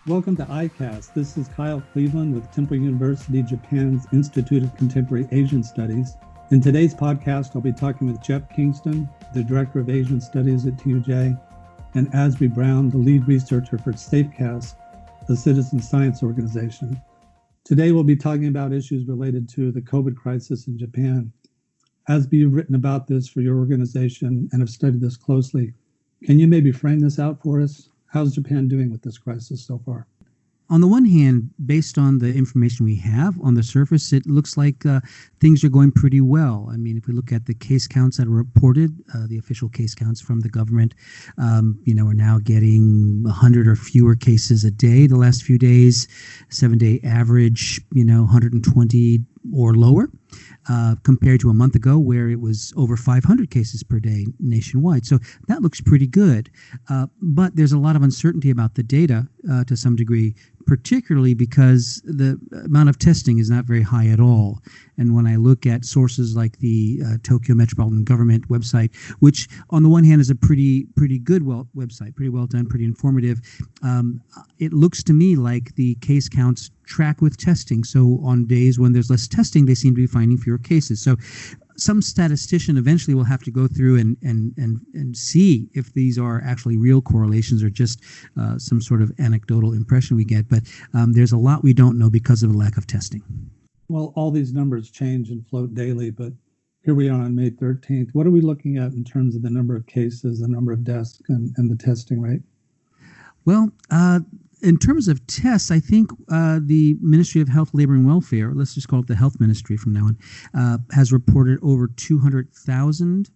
Welcome to iCast. This is Kyle Cleveland with Temple University Japan's Institute of Contemporary Asian Studies. In today's podcast, I'll be talking with Jeff Kingston, the Director of Asian Studies at TUJ, and Azby Brown, the lead researcher for Safecast, a citizen science organization. Today, we'll be talking about issues related to the COVID crisis in Japan. Azby, you've written about this for your organization and have studied this closely. Can you maybe frame this out for us? How's Japan doing with this crisis so far? On the one hand, based on the information we have on the surface, it looks like things are going pretty well. I mean, if we look at the case counts that are reported, the official case counts from the government, we're now getting 100 or fewer cases a day the last few days, 7-day average, 120 or lower. Compared to a month ago where it was over 500 cases per day nationwide. So that looks pretty good. But there's a lot of uncertainty about the data to some degree, particularly because the amount of testing is not very high at all. And when I look at sources like the Tokyo Metropolitan Government website, which on the one hand is a pretty good website, pretty well done, pretty informative, it looks to me like the case counts track with testing. So on days when there's less testing, they seem to be finding fewer cases. So some statistician eventually will have to go through and see if these are actually real correlations or just some sort of anecdotal impression we get. But there's a lot we don't know because of the lack of testing. Well, all these numbers change and float daily, but here we are on May 13th. What are we looking at in terms of the number of cases, the number of deaths, and the testing rate? Well, in terms of tests, I think the Ministry of Health, Labor and Welfare, let's just call it the Health Ministry from now on, has reported over 200,000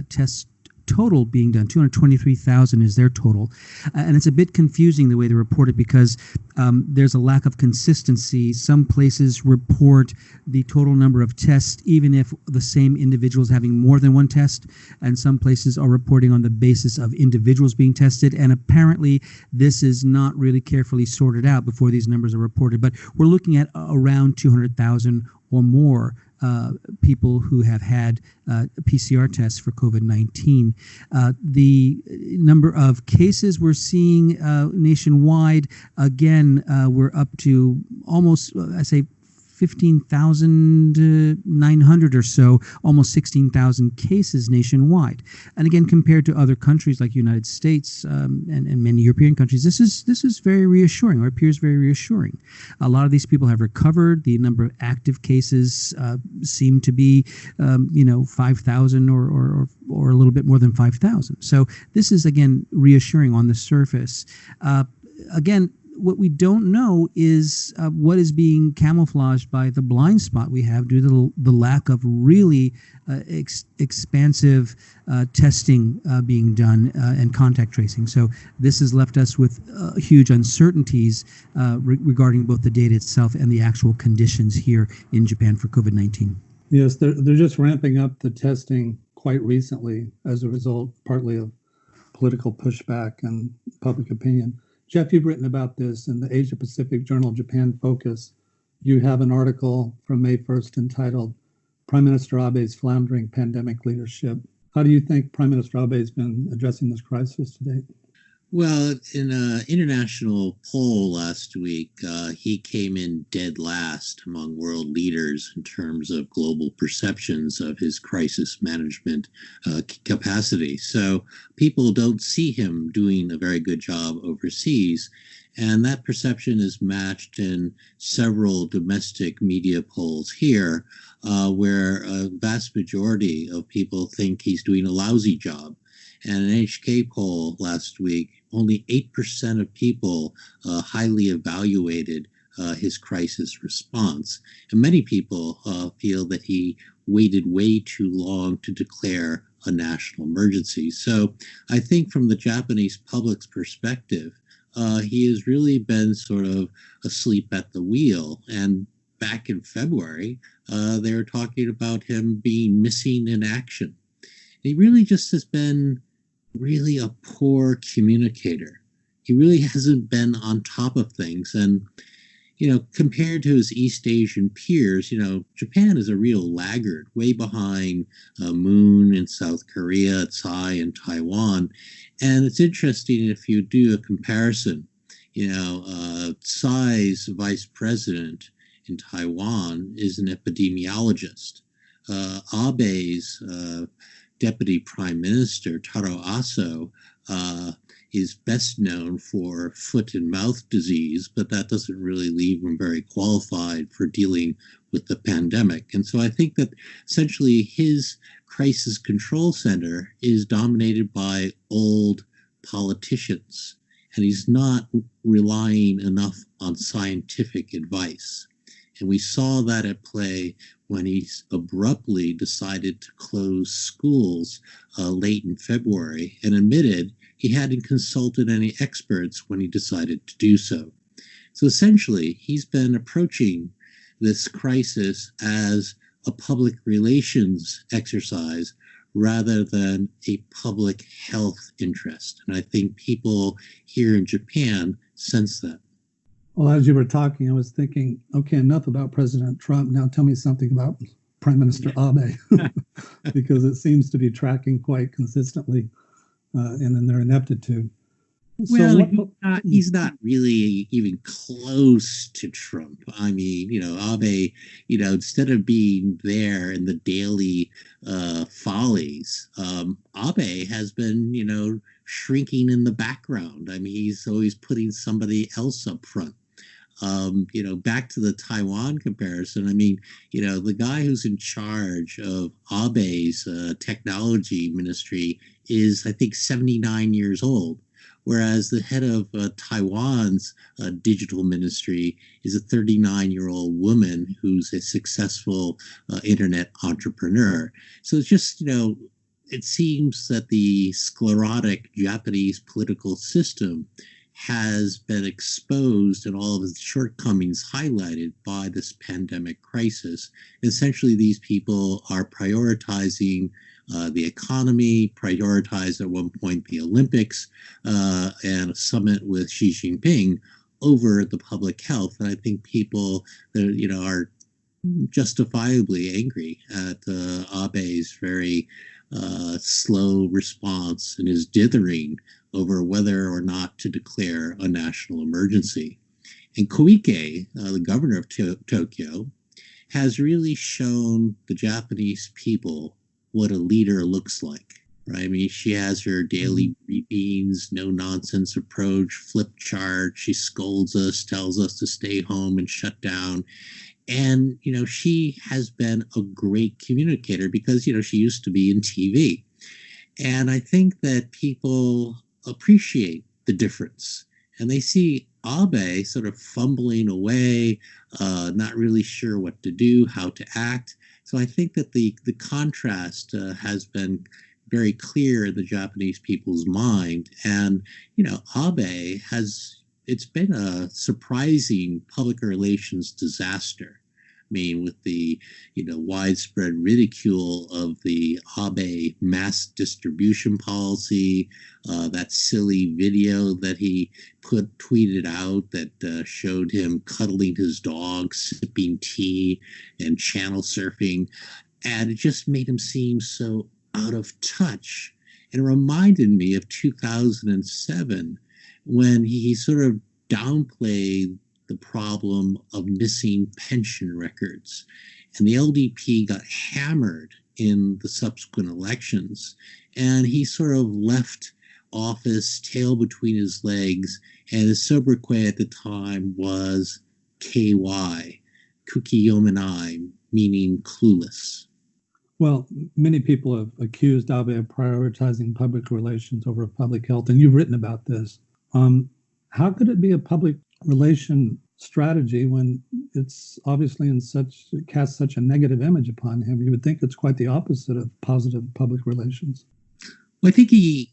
tests total being done. 223,000 is their total. And it's a bit confusing the way they report it because there's a lack of consistency. Some places report the total number of tests even if the same individual is having more than one test, and some places are reporting on the basis of individuals being tested. And apparently this is not really carefully sorted out before these numbers are reported. But we're looking at around 200,000 or more people who have had PCR tests for COVID-19. The number of cases we're seeing nationwide, again, we're up to almost, 15,900 or so, almost 16,000 cases nationwide. And again, compared to other countries like the United States and many European countries, this is very reassuring, or appears very reassuring. A lot of these people have recovered. The number of active cases seem to be, 5,000 or a little bit more than 5,000. So this is, again, reassuring on the surface. Again, what we don't know is what is being camouflaged by the blind spot we have due to the lack of really expansive testing being done and contact tracing. So this has left us with huge uncertainties regarding both the data itself and the actual conditions here in Japan for COVID-19. Yes, they're just ramping up the testing quite recently as a result, partly of political pushback and public opinion. Jeff, you've written about this in the Asia Pacific Journal Japan Focus. You have an article from May 1st entitled Prime Minister Abe's Floundering Pandemic Leadership. How do you think Prime Minister Abe has been addressing this crisis to date? Well, in an international poll last week, he came in dead last among world leaders in terms of global perceptions of his crisis management capacity. So people don't see him doing a very good job overseas. And that perception is matched in several domestic media polls here, where a vast majority of people think he's doing a lousy job. And an NHK poll last week, only 8% of people highly evaluated his crisis response. And many people feel that he waited way too long to declare a national emergency. So I think from the Japanese public's perspective, he has really been sort of asleep at the wheel. And back in February, they were talking about him being missing in action. He really just has been really a poor communicator. He really hasn't been on top of things. And, compared to his East Asian peers, Japan is a real laggard, way behind Moon in South Korea, Tsai in Taiwan. And it's interesting if you do a comparison. Tsai's vice president in Taiwan is an epidemiologist. Abe's deputy prime minister, Taro Aso, is best known for foot and mouth disease, but that doesn't really leave him very qualified for dealing with the pandemic. And so I think that essentially his crisis control center is dominated by old politicians, and he's not relying enough on scientific advice. And we saw that at play when he abruptly decided to close schools late in February and admitted he hadn't consulted any experts when he decided to do so. So essentially, he's been approaching this crisis as a public relations exercise rather than a public health interest. And I think people here in Japan sense that. Well, as you were talking, I was thinking, okay, enough about President Trump. Now tell me something about Prime Minister Abe, because it seems to be tracking quite consistently in their ineptitude. Well, he's not really even close to Trump. I mean, Abe, instead of being there in the daily follies, Abe has been, shrinking in the background. I mean, he's always putting somebody else up front. Back to the Taiwan comparison, I mean, the guy who's in charge of Abe's technology ministry is, I think, 79 years old, whereas the head of Taiwan's digital ministry is a 39-year-old woman who's a successful internet entrepreneur. So it's just, it seems that the sclerotic Japanese political system has been exposed and all of its shortcomings highlighted by this pandemic crisis. Essentially, these people are prioritizing the economy, prioritized at one point the Olympics and a summit with Xi Jinping over the public health. And I think people that are justifiably angry at Abe's very slow response and his dithering over whether or not to declare a national emergency. And Koike, the governor of Tokyo, has really shown the Japanese people what a leader looks like. Right? I mean, she has her daily briefings, no nonsense approach, flip chart. She scolds us, tells us to stay home and shut down. And, she has been a great communicator because, she used to be in TV. And I think that people appreciate the difference. And they see Abe sort of fumbling away, not really sure what to do, how to act. So I think that the contrast has been very clear in the Japanese people's mind. And, Abe it's been a surprising public relations disaster. I mean, with the, widespread ridicule of the Abe mass distribution policy, that silly video that he tweeted out that showed him cuddling his dog, sipping tea, and channel surfing. And it just made him seem so out of touch. And it reminded me of 2007 when he sort of downplayed the problem of missing pension records. And the LDP got hammered in the subsequent elections. And he sort of left office, tail between his legs. And his sobriquet at the time was KY, Kukiyominai, meaning clueless. Well, many people have accused Abe of prioritizing public relations over public health, and you've written about this. How could it be a public relation strategy when it's obviously it casts such a negative image upon him? You would think it's quite the opposite of positive public relations. Well, I think he,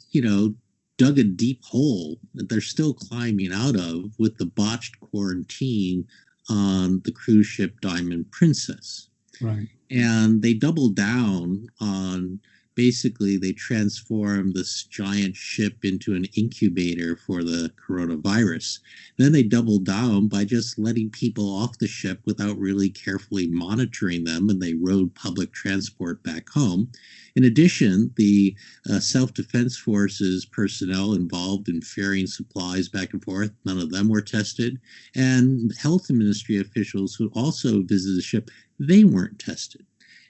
dug a deep hole that they're still climbing out of with the botched quarantine on the cruise ship Diamond Princess. Right. And they doubled down on basically they transformed this giant ship into an incubator for the coronavirus. Then they doubled down by just letting people off the ship without really carefully monitoring them, and they rode public transport back home. In addition, the self-defense forces personnel involved in ferrying supplies back and forth, none of them were tested. And health ministry officials who also visited the ship, they weren't tested.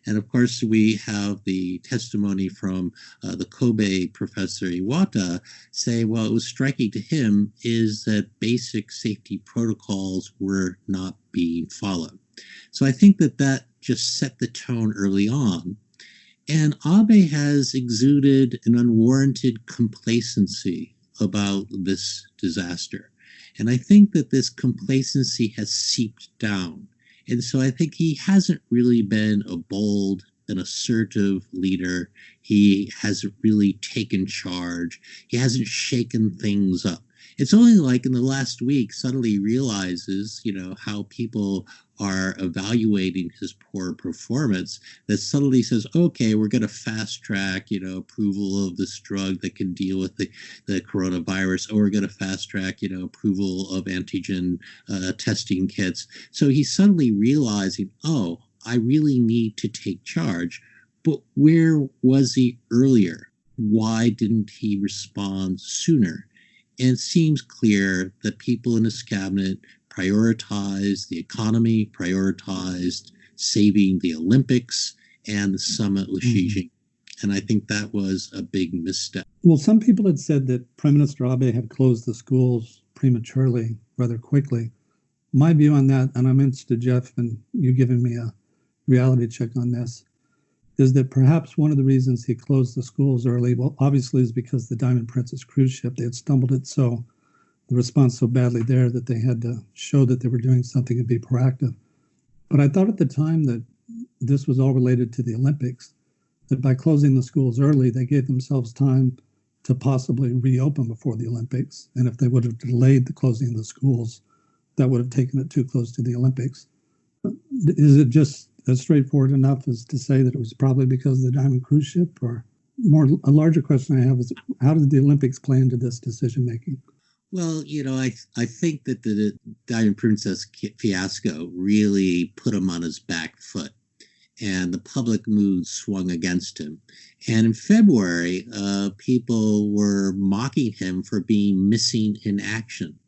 And of course, we have the testimony from the Kobe professor Iwata say, well, it was striking to him is that basic safety protocols were not being followed. So I think that that just set the tone early on. And Abe has exuded an unwarranted complacency about this disaster. And I think that this complacency has seeped down. And so I think he hasn't really been a bold and assertive leader. He hasn't really taken charge. He hasn't shaken things up. It's only like in the last week suddenly realizes, how people are evaluating his poor performance, that suddenly says, okay, we're going to fast track, approval of this drug that can deal with the coronavirus, or we're going to fast track, approval of antigen testing kits. So he's suddenly realizing, oh, I really need to take charge. But where was he earlier? Why didn't he respond sooner? And it seems clear that people in his cabinet prioritized the economy, prioritized saving the Olympics and the summit with Xi Jinping. And I think that was a big misstep. Well, some people had said that Prime Minister Abe had closed the schools prematurely, rather quickly. My view on that, and I'm interested, Jeff, and you giving me a reality check on this, is that perhaps one of the reasons he closed the schools early, well, obviously is because the Diamond Princess cruise ship, they had stumbled it the response so badly there that they had to show that they were doing something and be proactive. But I thought at the time that this was all related to the Olympics, that by closing the schools early, they gave themselves time to possibly reopen before the Olympics. And if they would have delayed the closing of the schools, that would have taken it too close to the Olympics. Is it just as straightforward enough as to say that it was probably because of the Diamond cruise ship? Or a larger question I have is, how did the Olympics play into this decision making? Well, I think that the Diamond Princess fiasco really put him on his back foot, and the public mood swung against him. And in February, people were mocking him for being missing in action.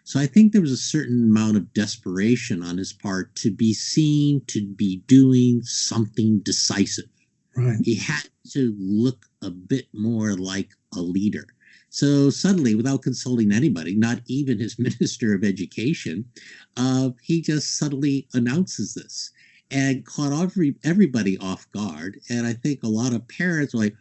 So I think there was a certain amount of desperation on his part to be seen to be doing something decisive. Right. He had to look a bit more like a leader. So suddenly, without consulting anybody, not even his Minister of Education, he just suddenly announces this and caught everybody off guard. And I think a lot of parents are like,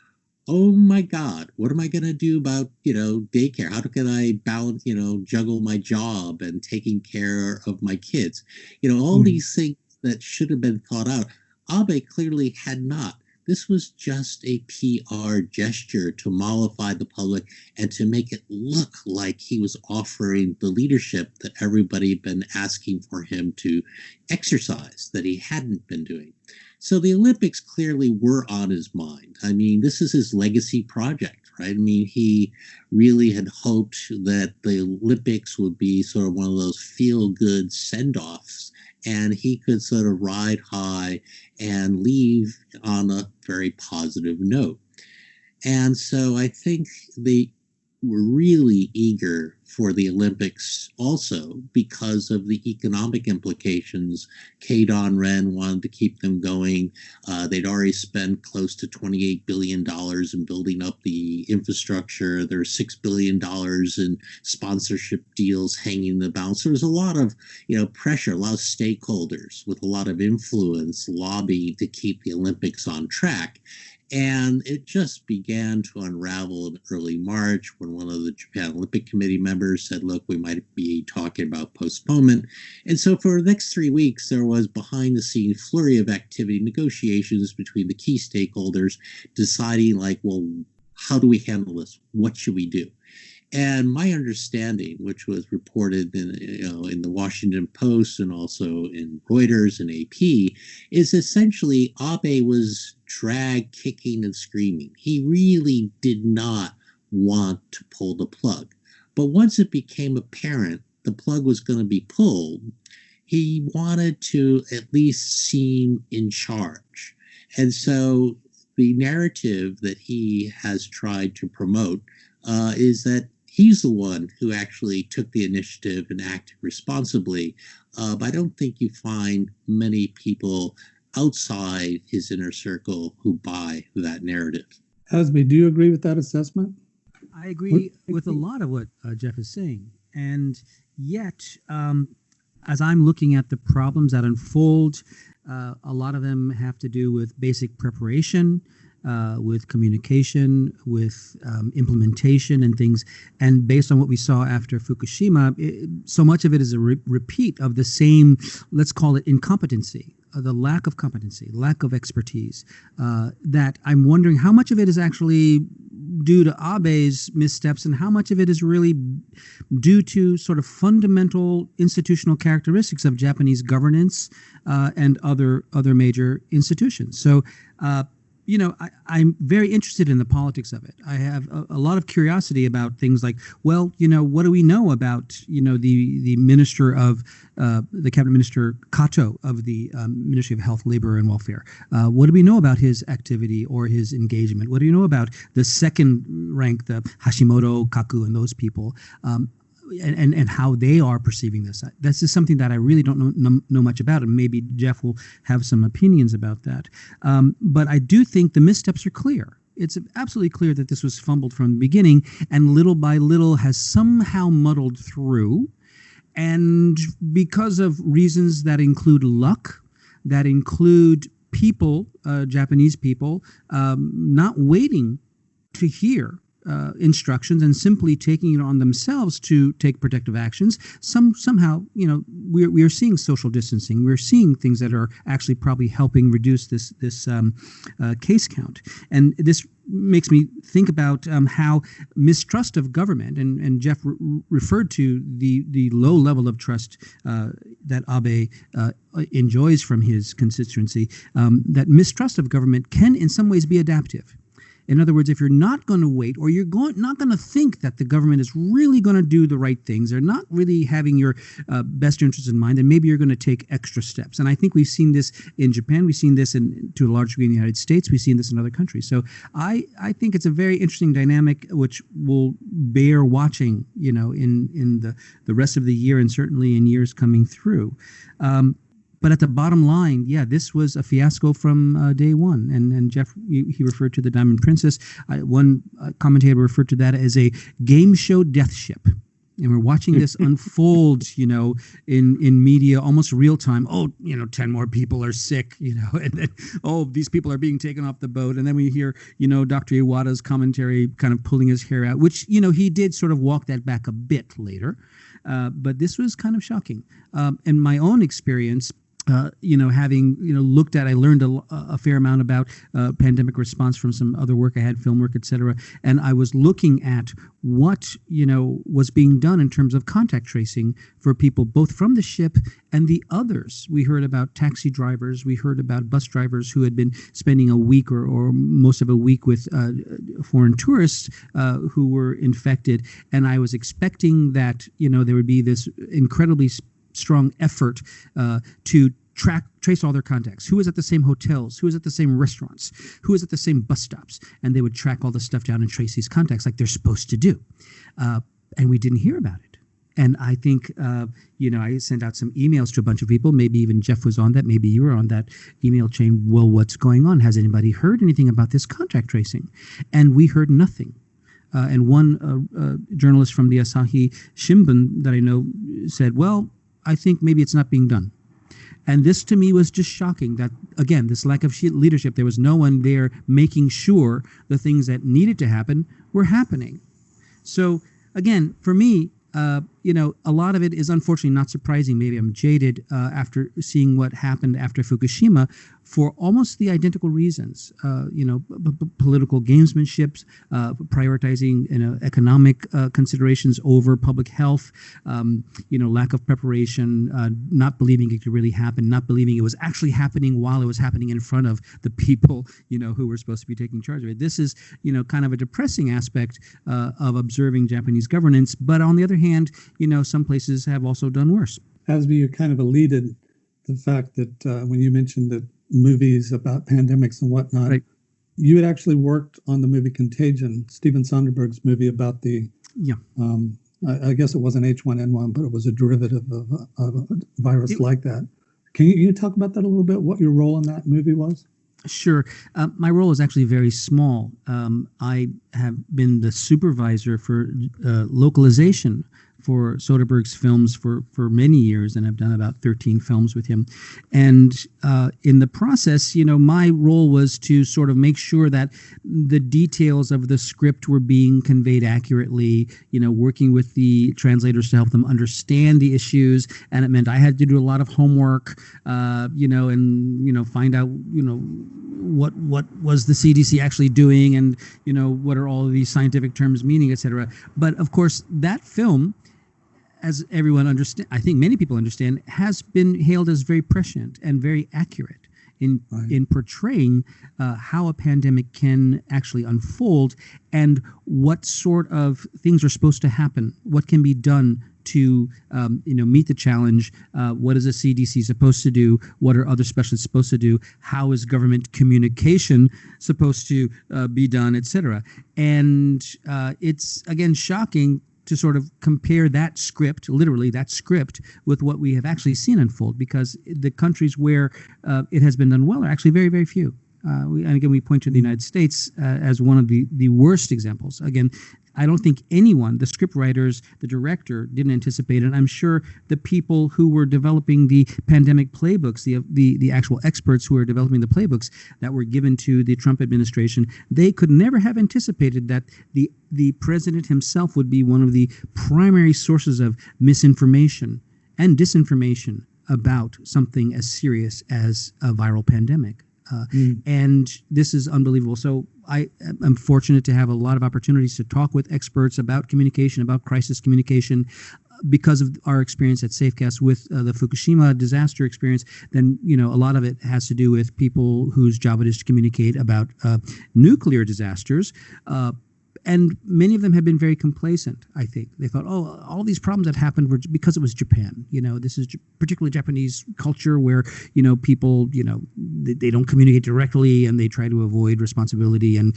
oh my God, what am I going to do about, daycare? How can I balance, juggle my job and taking care of my kids? All these things that should have been thought out. Abe clearly had not. This was just a PR gesture to mollify the public and to make it look like he was offering the leadership that everybody had been asking for him to exercise, that he hadn't been doing. So the Olympics clearly were on his mind. I mean, this is his legacy project, right? I mean, he really had hoped that the Olympics would be sort of one of those feel-good send-offs, and he could sort of ride high and leave on a very positive note. And so I think they were really eager for the Olympics also because of the economic implications. Don Ren wanted to keep them going. They'd already spent close to $28 billion in building up the infrastructure. There were $6 billion in sponsorship deals hanging in the balance. There was a lot of pressure, a lot of stakeholders with a lot of influence lobbying to keep the Olympics on track. And it just began to unravel in early March when one of the Japan Olympic Committee members said, look, we might be talking about postponement. And so for the next 3 weeks, there was behind the scenes flurry of activity, negotiations between the key stakeholders, deciding well, how do we handle this? What should we do? And my understanding, which was reported in the Washington Post and also in Reuters and AP, is essentially Abe was dragged kicking and screaming. He really did not want to pull the plug. But once it became apparent the plug was going to be pulled, he wanted to at least seem in charge. And so the narrative that he has tried to promote is that he's the one who actually took the initiative and acted responsibly. But I don't think you find many people outside his inner circle who buy that narrative. Azby, do you agree with that assessment? I agree with a lot of what Jeff is saying. And yet, as I'm looking at the problems that unfold, a lot of them have to do with basic preparation, with communication, with implementation and things. And based on what we saw after Fukushima, so much of it is a repeat of the same, let's call it incompetency, the lack of competency, lack of expertise, that I'm wondering how much of it is actually due to Abe's missteps and how much of it is really due to sort of fundamental institutional characteristics of Japanese governance and other major institutions. So, I'm very interested in the politics of it. I have a lot of curiosity about things like, well, what do we know about, the minister of the cabinet minister Kato of the Ministry of Health, Labor and Welfare? What do we know about his activity or his engagement? What do you know about the second rank, the Hashimoto, Kaku, and those people? And how they are perceiving this. This is something that I really don't know much about, and maybe Jeff will have some opinions about that. But I do think the missteps are clear. It's absolutely clear that this was fumbled from the beginning, and little by little has somehow muddled through. And because of reasons that include luck, that include people, Japanese people, not waiting to hear instructions and simply taking it on themselves to take protective actions. Somehow, we are seeing social distancing. We're seeing things that are actually probably helping reduce this case count. And this makes me think about how mistrust of government, and Jeff referred to the low level of trust that Abe enjoys from his constituency, that mistrust of government can in some ways be adaptive. In other words, if you're not going to wait, or you're not going to think that the government is really going to do the right things, they're not really having your best interests in mind, then maybe you're going to take extra steps. And I think we've seen this in Japan. We've seen this to a large degree in the United States. We've seen this in other countries. So I think it's a very interesting dynamic, which will bear watching, in the rest of the year and certainly in years coming through. But at the bottom line, this was a fiasco from day one. And Jeff, he referred to the Diamond Princess. One commentator referred to that as a game show death ship. And we're watching this unfold, in media, almost real time. 10 more people are sick, and then, these people are being taken off the boat. And then we hear, Dr. Iwata's commentary kind of pulling his hair out, which, he did sort of walk that back a bit later. But this was kind of shocking. And my own experience, having, looked at, I learned a fair amount about pandemic response from some other work I had, film work, et cetera. And I was looking at what, was being done in terms of contact tracing for people, both from the ship and the others. We heard about taxi drivers. We heard about bus drivers who had been spending a week or most of a week with foreign tourists who were infected. And I was expecting that, there would be this incredibly strong effort to trace all their contacts. Who was at the same hotels? Who was at the same restaurants? Who was at the same bus stops? And they would track all the stuff down and trace these contacts like they're supposed to do. And we didn't hear about it. And I think, I sent out some emails to a bunch of people. Maybe even Jeff was on that. Maybe you were on that email chain. Well, what's going on? Has anybody heard anything about this contact tracing? And we heard nothing. And one journalist from the Asahi Shimbun that I know said, well, I think maybe it's not being done. And this to me was just shocking that, again, this lack of leadership, there was no one there making sure the things that needed to happen were happening. So again, for me, a lot of it is unfortunately not surprising. Maybe I'm jaded after seeing what happened after Fukushima for almost the identical reasons. Political gamesmanship, prioritizing economic considerations over public health, lack of preparation, not believing it could really happen, not believing it was actually happening while it was happening in front of the people, who were supposed to be taking charge of it. This is, kind of a depressing aspect of observing Japanese governance. But on the other hand, some places have also done worse. Azby, you kind of alluded the fact that when you mentioned that movies about pandemics and whatnot, right. You had actually worked on the movie Contagion, Steven Soderbergh's movie about the, I guess it wasn't H1N1, but it was a derivative of a virus like that. Can you talk about that a little bit, what your role in that movie was? Sure. My role is actually very small. I have been the supervisor for localization for Soderbergh's films for many years, and I've done about 13 films with him. And in the process, my role was to sort of make sure that the details of the script were being conveyed accurately, working with the translators to help them understand the issues. And it meant I had to do a lot of homework, and find out, what was the CDC actually doing, and, what are all of these scientific terms meaning, et cetera. But of course, that film, as everyone understand, I think many people understand, has been hailed as very prescient and very accurate in portraying how a pandemic can actually unfold and what sort of things are supposed to happen, what can be done to meet the challenge. What is the CDC supposed to do? What are other specialists supposed to do? How is government communication supposed to be done, et cetera? And it's, again, shocking to sort of compare that script, literally that script, with what we have actually seen unfold, because the countries where it has been done well are actually very, very few. And again, we point to the United States as one of the worst examples. Again, I don't think anyone, the script writers, the director, didn't anticipate it. And I'm sure the people who were developing the pandemic playbooks, the actual experts who were developing the playbooks that were given to the Trump administration, they could never have anticipated that the president himself would be one of the primary sources of misinformation and disinformation about something as serious as a viral pandemic. And this is unbelievable. So I am fortunate to have a lot of opportunities to talk with experts about communication, about crisis communication. Because of our experience at Safecast with the Fukushima disaster experience, then, a lot of it has to do with people whose job it is to communicate about nuclear disasters. And many of them have been very complacent, I think. They thought, all these problems that happened were because it was Japan. This is particularly Japanese culture where, people, they don't communicate directly and they try to avoid responsibility and,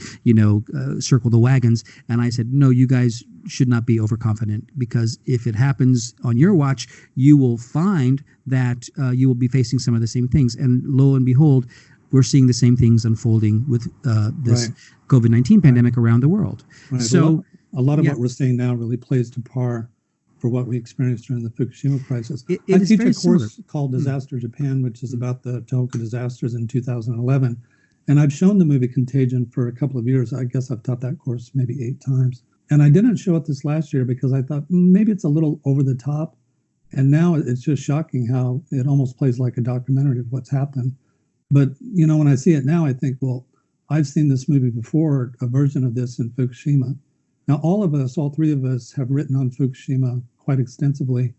circle the wagons. And I said, no, you guys should not be overconfident, because if it happens on your watch, you will find that you will be facing some of the same things. And lo and behold, we're seeing the same things unfolding with this COVID-19 pandemic around the world. Right. So a lot of what we're seeing now really plays to par for what we experienced during the Fukushima crisis. I teach a course called Disaster Japan, which is about the Tohoku disasters in 2011. And I've shown the movie Contagion for a couple of years. I guess I've taught that course maybe 8 times. And I didn't show it this last year because I thought maybe it's a little over the top. And now it's just shocking how it almost plays like a documentary of what's happened. But, when I see it now, I think, well, I've seen this movie before, a version of this in Fukushima. Now, all 3 of us have written on Fukushima quite extensively.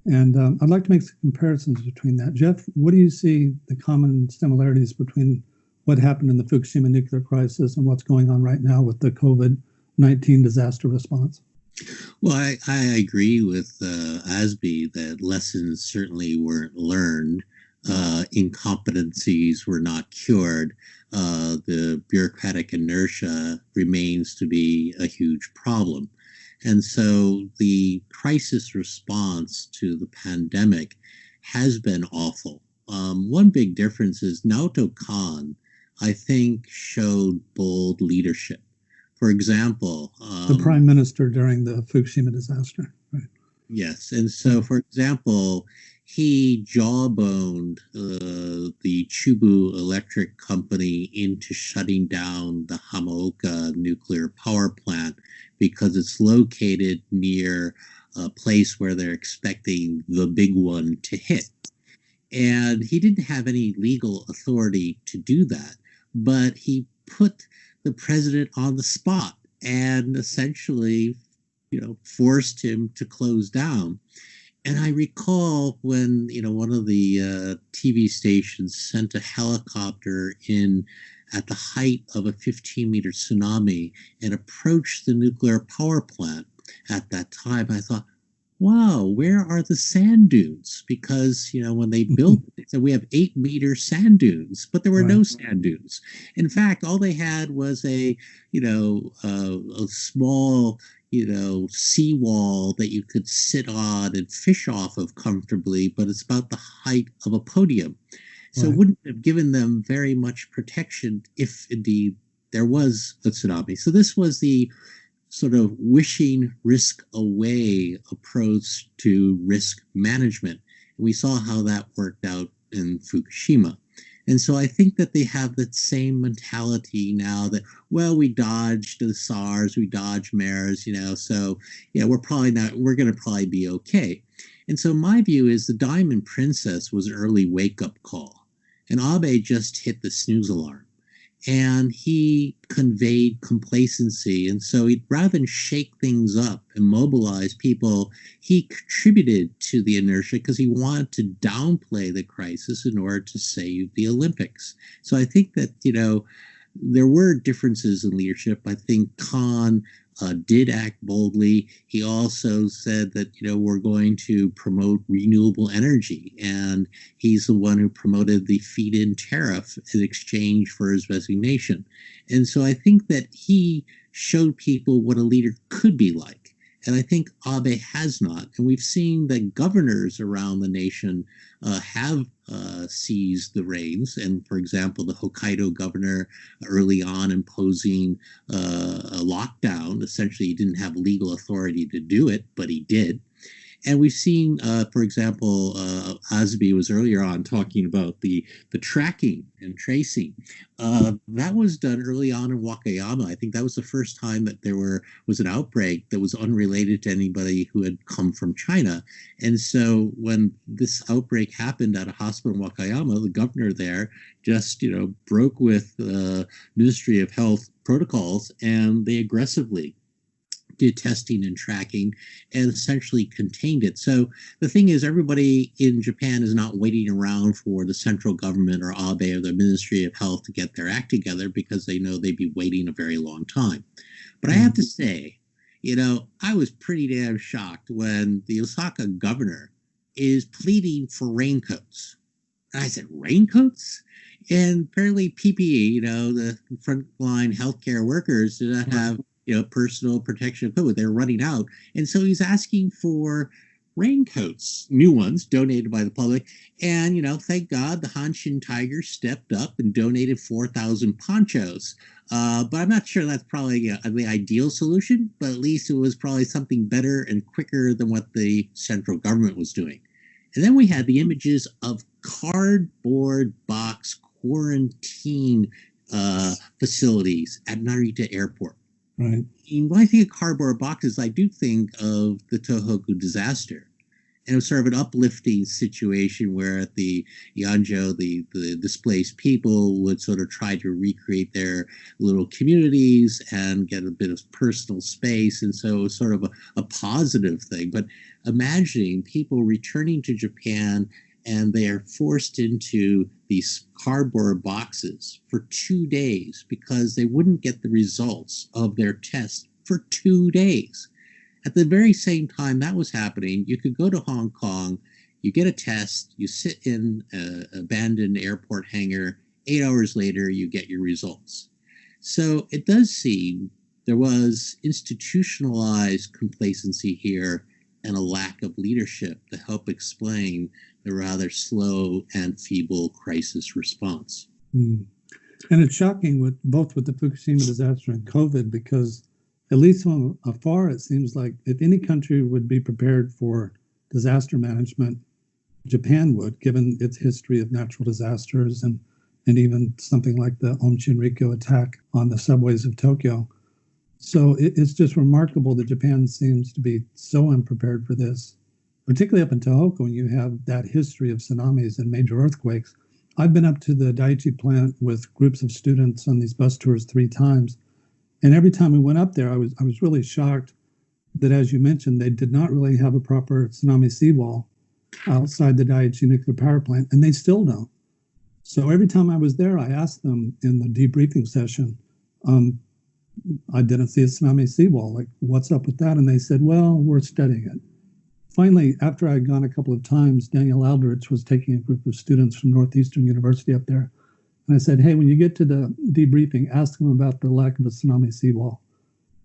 And I'd like to make some comparisons between that. Jeff, what do you see the common similarities between what happened in the Fukushima nuclear crisis and what's going on right now with the COVID-19 disaster response? Well, I agree with Azby that lessons certainly weren't learned. Incompetencies were not cured. The bureaucratic inertia remains to be a huge problem. And so the crisis response to the pandemic has been awful. One big difference is Naoto Kan, I think, showed bold leadership. For example, the prime minister during the Fukushima disaster. Right. Yes. And so, for example, he jawboned the Chubu Electric Company into shutting down the Hamaoka nuclear power plant because it's located near a place where they're expecting the big one to hit. And he didn't have any legal authority to do that, but he put the president on the spot and essentially, forced him to close down. And I recall when, one of the TV stations sent a helicopter in at the height of a 15-meter tsunami and approached the nuclear power plant at that time. I thought, wow, where are the sand dunes? Because, when they built it, they said we have 8-meter sand dunes, but there were no sand dunes. In fact, all they had was a small, seawall that you could sit on and fish off of comfortably, but it's about the height of a podium. So it wouldn't have given them very much protection if indeed there was a tsunami. So this was the sort of wishing risk away approach to risk management. We saw how that worked out in Fukushima. And so I think that they have that same mentality now that, well, we dodged the SARS, we dodged MERS, so we're going to probably be okay. And so my view is the Diamond Princess was an early wake-up call. And Abe just hit the snooze alarm. And he conveyed complacency. And so rather than shake things up and mobilize people, he contributed to the inertia because he wanted to downplay the crisis in order to save the Olympics. So I think that, there were differences in leadership. I think Khan did act boldly. He also said that, we're going to promote renewable energy. And he's the one who promoted the feed-in tariff in exchange for his resignation. And so I think that he showed people what a leader could be like. And I think Abe has not. And we've seen that governors around the nation have seized the reins. And for example, the Hokkaido governor early on imposing a lockdown. Essentially, he didn't have legal authority to do it, but he did. And we've seen, for example, Azby was earlier on talking about the tracking and tracing. That was done early on in Wakayama. I think that was the first time that there was an outbreak that was unrelated to anybody who had come from China. And so when this outbreak happened at a hospital in Wakayama, the governor there just, broke with the Ministry of Health protocols, and they aggressively did testing and tracking and essentially contained it. So the thing is, everybody in Japan is not waiting around for the central government or Abe or the Ministry of Health to get their act together because they know they'd be waiting a very long time. But I have to say, I was pretty damn shocked when the Osaka governor is pleading for raincoats. And I said, raincoats? And apparently PPE, the frontline healthcare workers do not have personal protection equipment. They're running out. And so he's asking for raincoats, new ones donated by the public. And, thank God the Hanshin Tigers stepped up and donated 4,000 ponchos. But I'm not sure that's probably the ideal solution, but at least it was probably something better and quicker than what the central government was doing. And then we had the images of cardboard box quarantine facilities at Narita Airport. Right. And when I think of cardboard boxes, I do think of the Tohoku disaster. And it was sort of an uplifting situation where at the Yanjo, the displaced people would sort of try to recreate their little communities and get a bit of personal space. And so it was sort of a positive thing. But imagining people returning to Japan and they are forced into these cardboard boxes for 2 days because they wouldn't get the results of their test for 2 days. At the very same time that was happening, you could go to Hong Kong, you get a test, you sit in an abandoned airport hangar, 8 hours later, you get your results. So it does seem there was institutionalized complacency here and a lack of leadership to help explain the rather slow and feeble crisis response. And it's shocking both with the Fukushima disaster and COVID, because at least from afar, it seems like if any country would be prepared for disaster management, Japan would, given its history of natural disasters and even something like the Om Shinrikyo attack on the subways of Tokyo. So it's just remarkable that Japan seems to be so unprepared for this, particularly up in Tohoku when you have that history of tsunamis and major earthquakes. I've been up to the Daiichi plant with groups of students on these bus tours 3 times. And every time we went up there, I was really shocked that, as you mentioned, they did not really have a proper tsunami seawall outside the Daiichi nuclear power plant, and they still don't. So every time I was there, I asked them in the debriefing session, I didn't see a tsunami seawall. Like, what's up with that? And they said, well, we're studying it. Finally, after I had gone a couple of times, Daniel Aldrich was taking a group of students from Northeastern University up there. And I said, hey, when you get to the debriefing, ask them about the lack of a tsunami seawall.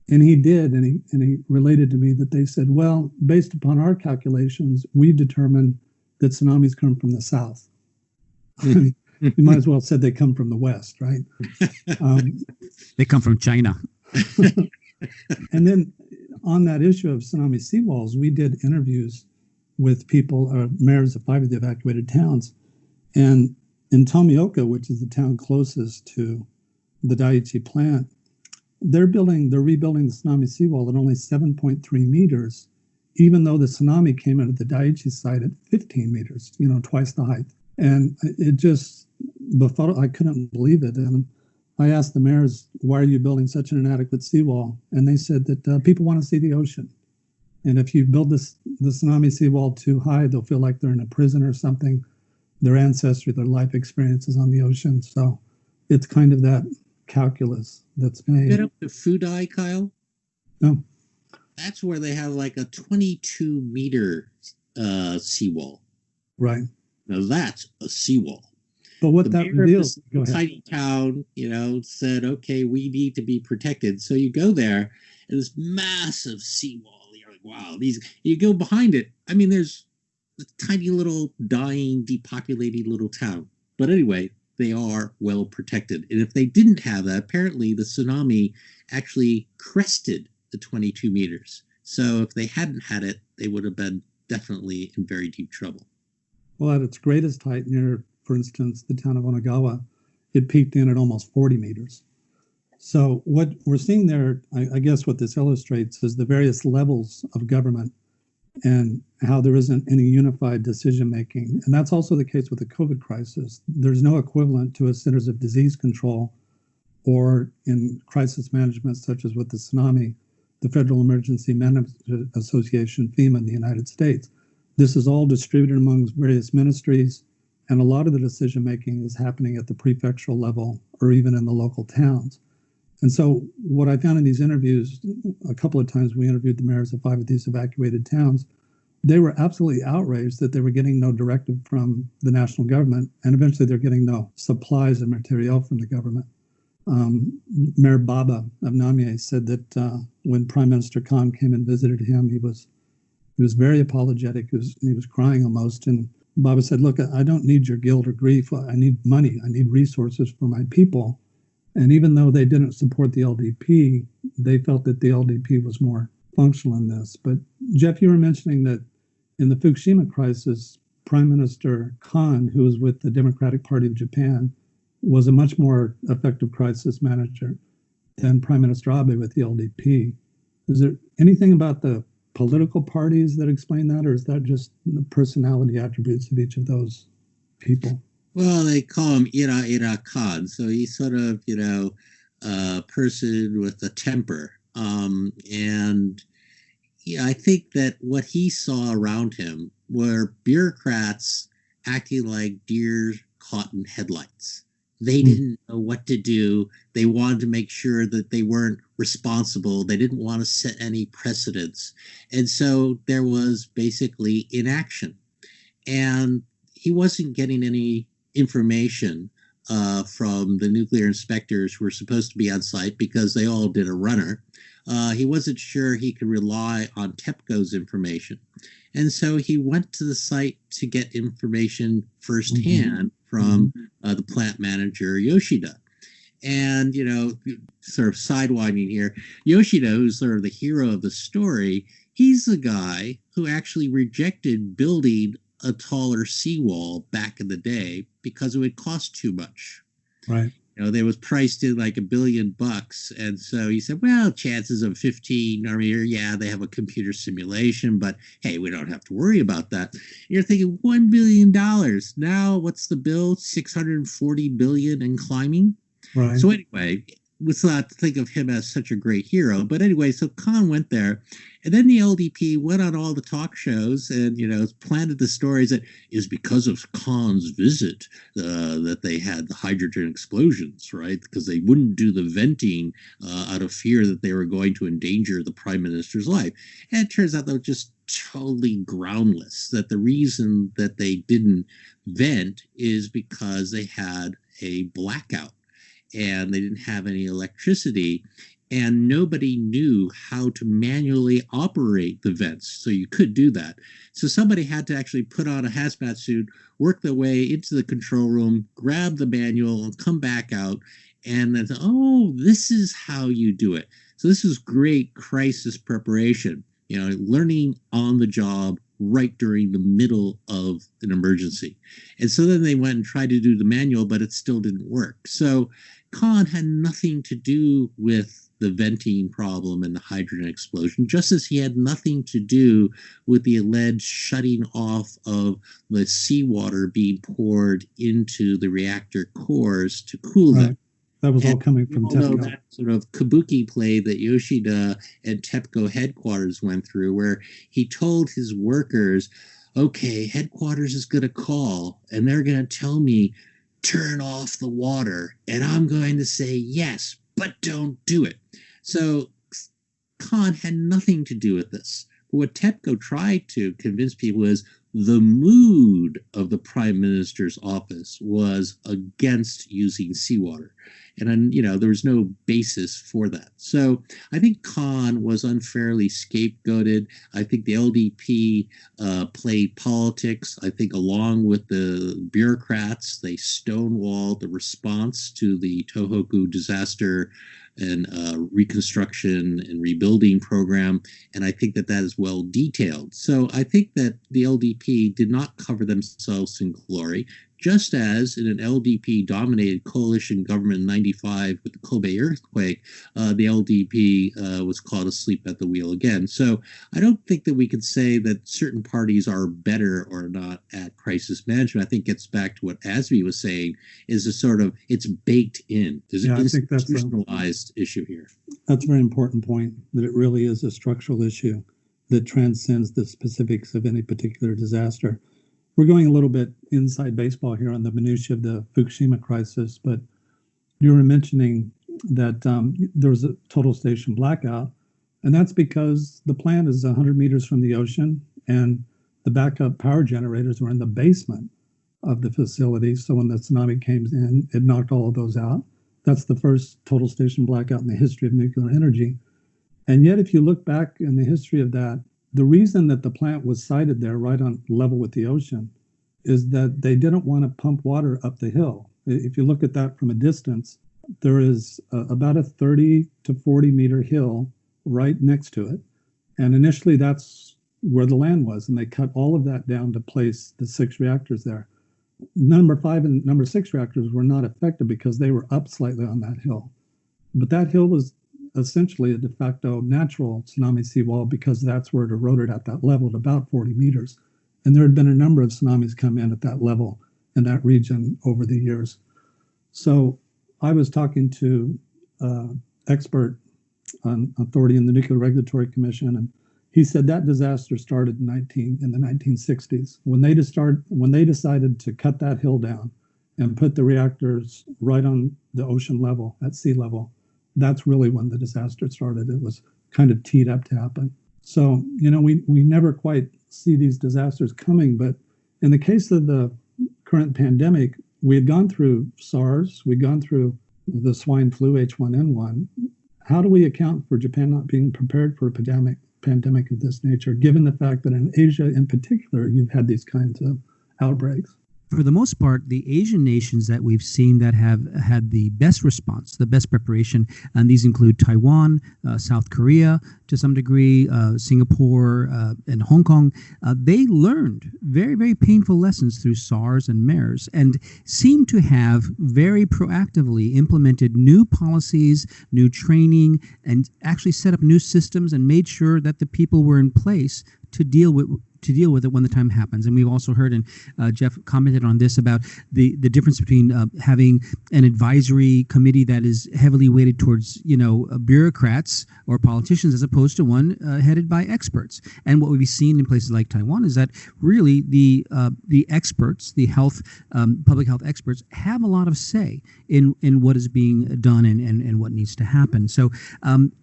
And he did, and he related to me that they said, well, based upon our calculations, we determined that tsunamis come from the south. You might as well have said they come from the west, right? They come from China. And then on that issue of tsunami seawalls, we did interviews with people, mayors of 5 of the evacuated towns. And in Tomioka, which is the town closest to the Daiichi plant, they're rebuilding the tsunami seawall at only 7.3 meters, even though the tsunami came into the Daiichi site at 15 meters, twice the height. And it just, I couldn't believe it. And I asked the mayors, why are you building such an inadequate seawall? And they said that people want to see the ocean. And if you build the tsunami seawall too high, they'll feel like they're in a prison or something. Their ancestry, their life experiences on the ocean. So it's kind of that calculus that's made. Been up to Fudai, Kyle? No. That's where they have like a 22-meter seawall. Right. Now that's a seawall. But what that reveals, go ahead. Tiny town, said, okay, we need to be protected. So you go there, and this massive seawall. You're like, wow, you go behind it. I mean, there's a tiny little dying, depopulated little town. But anyway, they are well protected. And if they didn't have that, apparently the tsunami actually crested the 22 meters. So if they hadn't had it, they would have been definitely in very deep trouble. Well, at its greatest height near, for instance, the town of Onagawa, it peaked in at almost 40 meters. So what we're seeing there, I guess what this illustrates is the various levels of government and how there isn't any unified decision-making. And that's also the case with the COVID crisis. There's no equivalent to a Centers of Disease Control or in crisis management, such as with the tsunami, the Federal Emergency Management Association, FEMA, in the United States. This is all distributed among various ministries, and a lot of the decision-making is happening at the prefectural level or even in the local towns. And so what I found in these interviews, a couple of times we interviewed the mayors of 5 of these evacuated towns, they were absolutely outraged that they were getting no directive from the national government, and eventually they're getting no supplies and material from the government. Mayor Baba of Namie said that when Prime Minister Khan came and visited him, he was very apologetic. He was crying almost. And Baba said, look, I don't need your guilt or grief. I need money. I need resources for my people. And even though they didn't support the LDP, they felt that the LDP was more functional in this. But Jeff, you were mentioning that in the Fukushima crisis, Prime Minister Khan, who was with the Democratic Party of Japan, was a much more effective crisis manager than Prime Minister Abe with the LDP. Is there anything about the political parties that explain that, or is that just the personality attributes of each of those people? Well, they call him Ira Khan, so he's sort of, a person with a temper. And I think that what he saw around him were bureaucrats acting like deer caught in headlights. They didn't know what to do. They wanted to make sure that they weren't responsible. They didn't want to set any precedents. And so there was basically inaction. And he wasn't getting any information from the nuclear inspectors who were supposed to be on site because they all did a runner. He wasn't sure he could rely on TEPCO's information. And so he went to the site to get information firsthand from the plant manager, Yoshida. And, sort of sidewinding here, Yoshida, who's sort of the hero of the story, he's the guy who actually rejected building a taller seawall back in the day because it would cost too much. Right. They was priced in like $1 billion. And so he said, well, chances of 15 are here. Yeah, they have a computer simulation, but hey, we don't have to worry about that. You're thinking $1 billion. Now what's the bill? 640 billion and climbing. Right. So anyway, let's not think of him as such a great hero. But anyway, so Khan went there, and then the LDP went on all the talk shows and, planted the stories that is because of Khan's visit that they had the hydrogen explosions, right? Because they wouldn't do the venting out of fear that they were going to endanger the prime minister's life. And it turns out they were just totally groundless, that the reason that they didn't vent is because they had a blackout and they didn't have any electricity, and nobody knew how to manually operate the vents. So you could do that. So somebody had to actually put on a hazmat suit, work their way into the control room, grab the manual, and come back out. And then, oh, this is how you do it. So this is great crisis preparation, learning on the job right during the middle of an emergency. And so then they went and tried to do the manual, but it still didn't work. So Khan had nothing to do with the venting problem and the hydrogen explosion, just as he had nothing to do with the alleged shutting off of the seawater being poured into the reactor cores to cool them. That was all coming from TEPCO. That sort of kabuki play that Yoshida and TEPCO headquarters went through, where he told his workers, okay, headquarters is going to call and they're going to tell me, turn off the water. And I'm going to say, yes, but don't do it. So Khan had nothing to do with this. What TEPCO tried to convince people is the mood of the prime minister's office was against using seawater. And, there was no basis for that. So I think Khan was unfairly scapegoated. I think the LDP played politics. I think along with the bureaucrats, they stonewalled the response to the Tohoku disaster and reconstruction and rebuilding program. And I think that is well detailed. So I think that the LDP did not cover themselves in glory, just as in an LDP-dominated coalition government in 95 with the Kobe earthquake, the LDP was caught asleep at the wheel again. So I don't think that we could say that certain parties are better or not at crisis management. I think it gets back to what Azby was saying, is a sort of, it's baked in. There's an institutionalized issue here. That's a very important point, that it really is a structural issue that transcends the specifics of any particular disaster. We're going a little bit inside baseball here on the minutiae of the Fukushima crisis, but you were mentioning that there was a total station blackout, and that's because the plant is 100 meters from the ocean, and the backup power generators were in the basement of the facility. So when the tsunami came in, it knocked all of those out. That's the first total station blackout in the history of nuclear energy. And yet, if you look back in the history of that, the reason that the plant was sited there right on level with the ocean is that they didn't want to pump water up the hill. If you look at that from a distance, there is about a 30 to 40 meter hill right next to it. And initially that's where the land was. And they cut all of that down to place the 6 reactors there. Number 5 and number 6 reactors were not affected because they were up slightly on that hill. But that hill was essentially a de facto natural tsunami seawall because that's where it eroded at that level at about 40 meters. And there had been a number of tsunamis come in at that level in that region over the years. So I was talking to expert on authority in the Nuclear Regulatory Commission, and he said that disaster started in the 1960s when they decided to cut that hill down and put the reactors right on the ocean level, at sea level. That's really when the disaster started. It was kind of teed up to happen. So, we never quite see these disasters coming. But in the case of the current pandemic, we had gone through SARS, we'd gone through the swine flu, H1N1. How do we account for Japan not being prepared for a pandemic of this nature, given the fact that in Asia in particular, you've had these kinds of outbreaks? for the most part, the Asian nations that we've seen that have had the best response, the best preparation, and these include Taiwan, South Korea, to some degree, Singapore, and Hong Kong, they learned very, very painful lessons through SARS and MERS and seem to have very proactively implemented new policies, new training, and actually set up new systems and made sure that the people were in place to deal with it when the time happens. And we've also heard, and Jeff commented on this, about the difference between having an advisory committee that is heavily weighted towards, bureaucrats or politicians as opposed to one headed by experts. And what we've seen in places like Taiwan is that really the experts, the public health experts, have a lot of say in what is being done and what needs to happen. So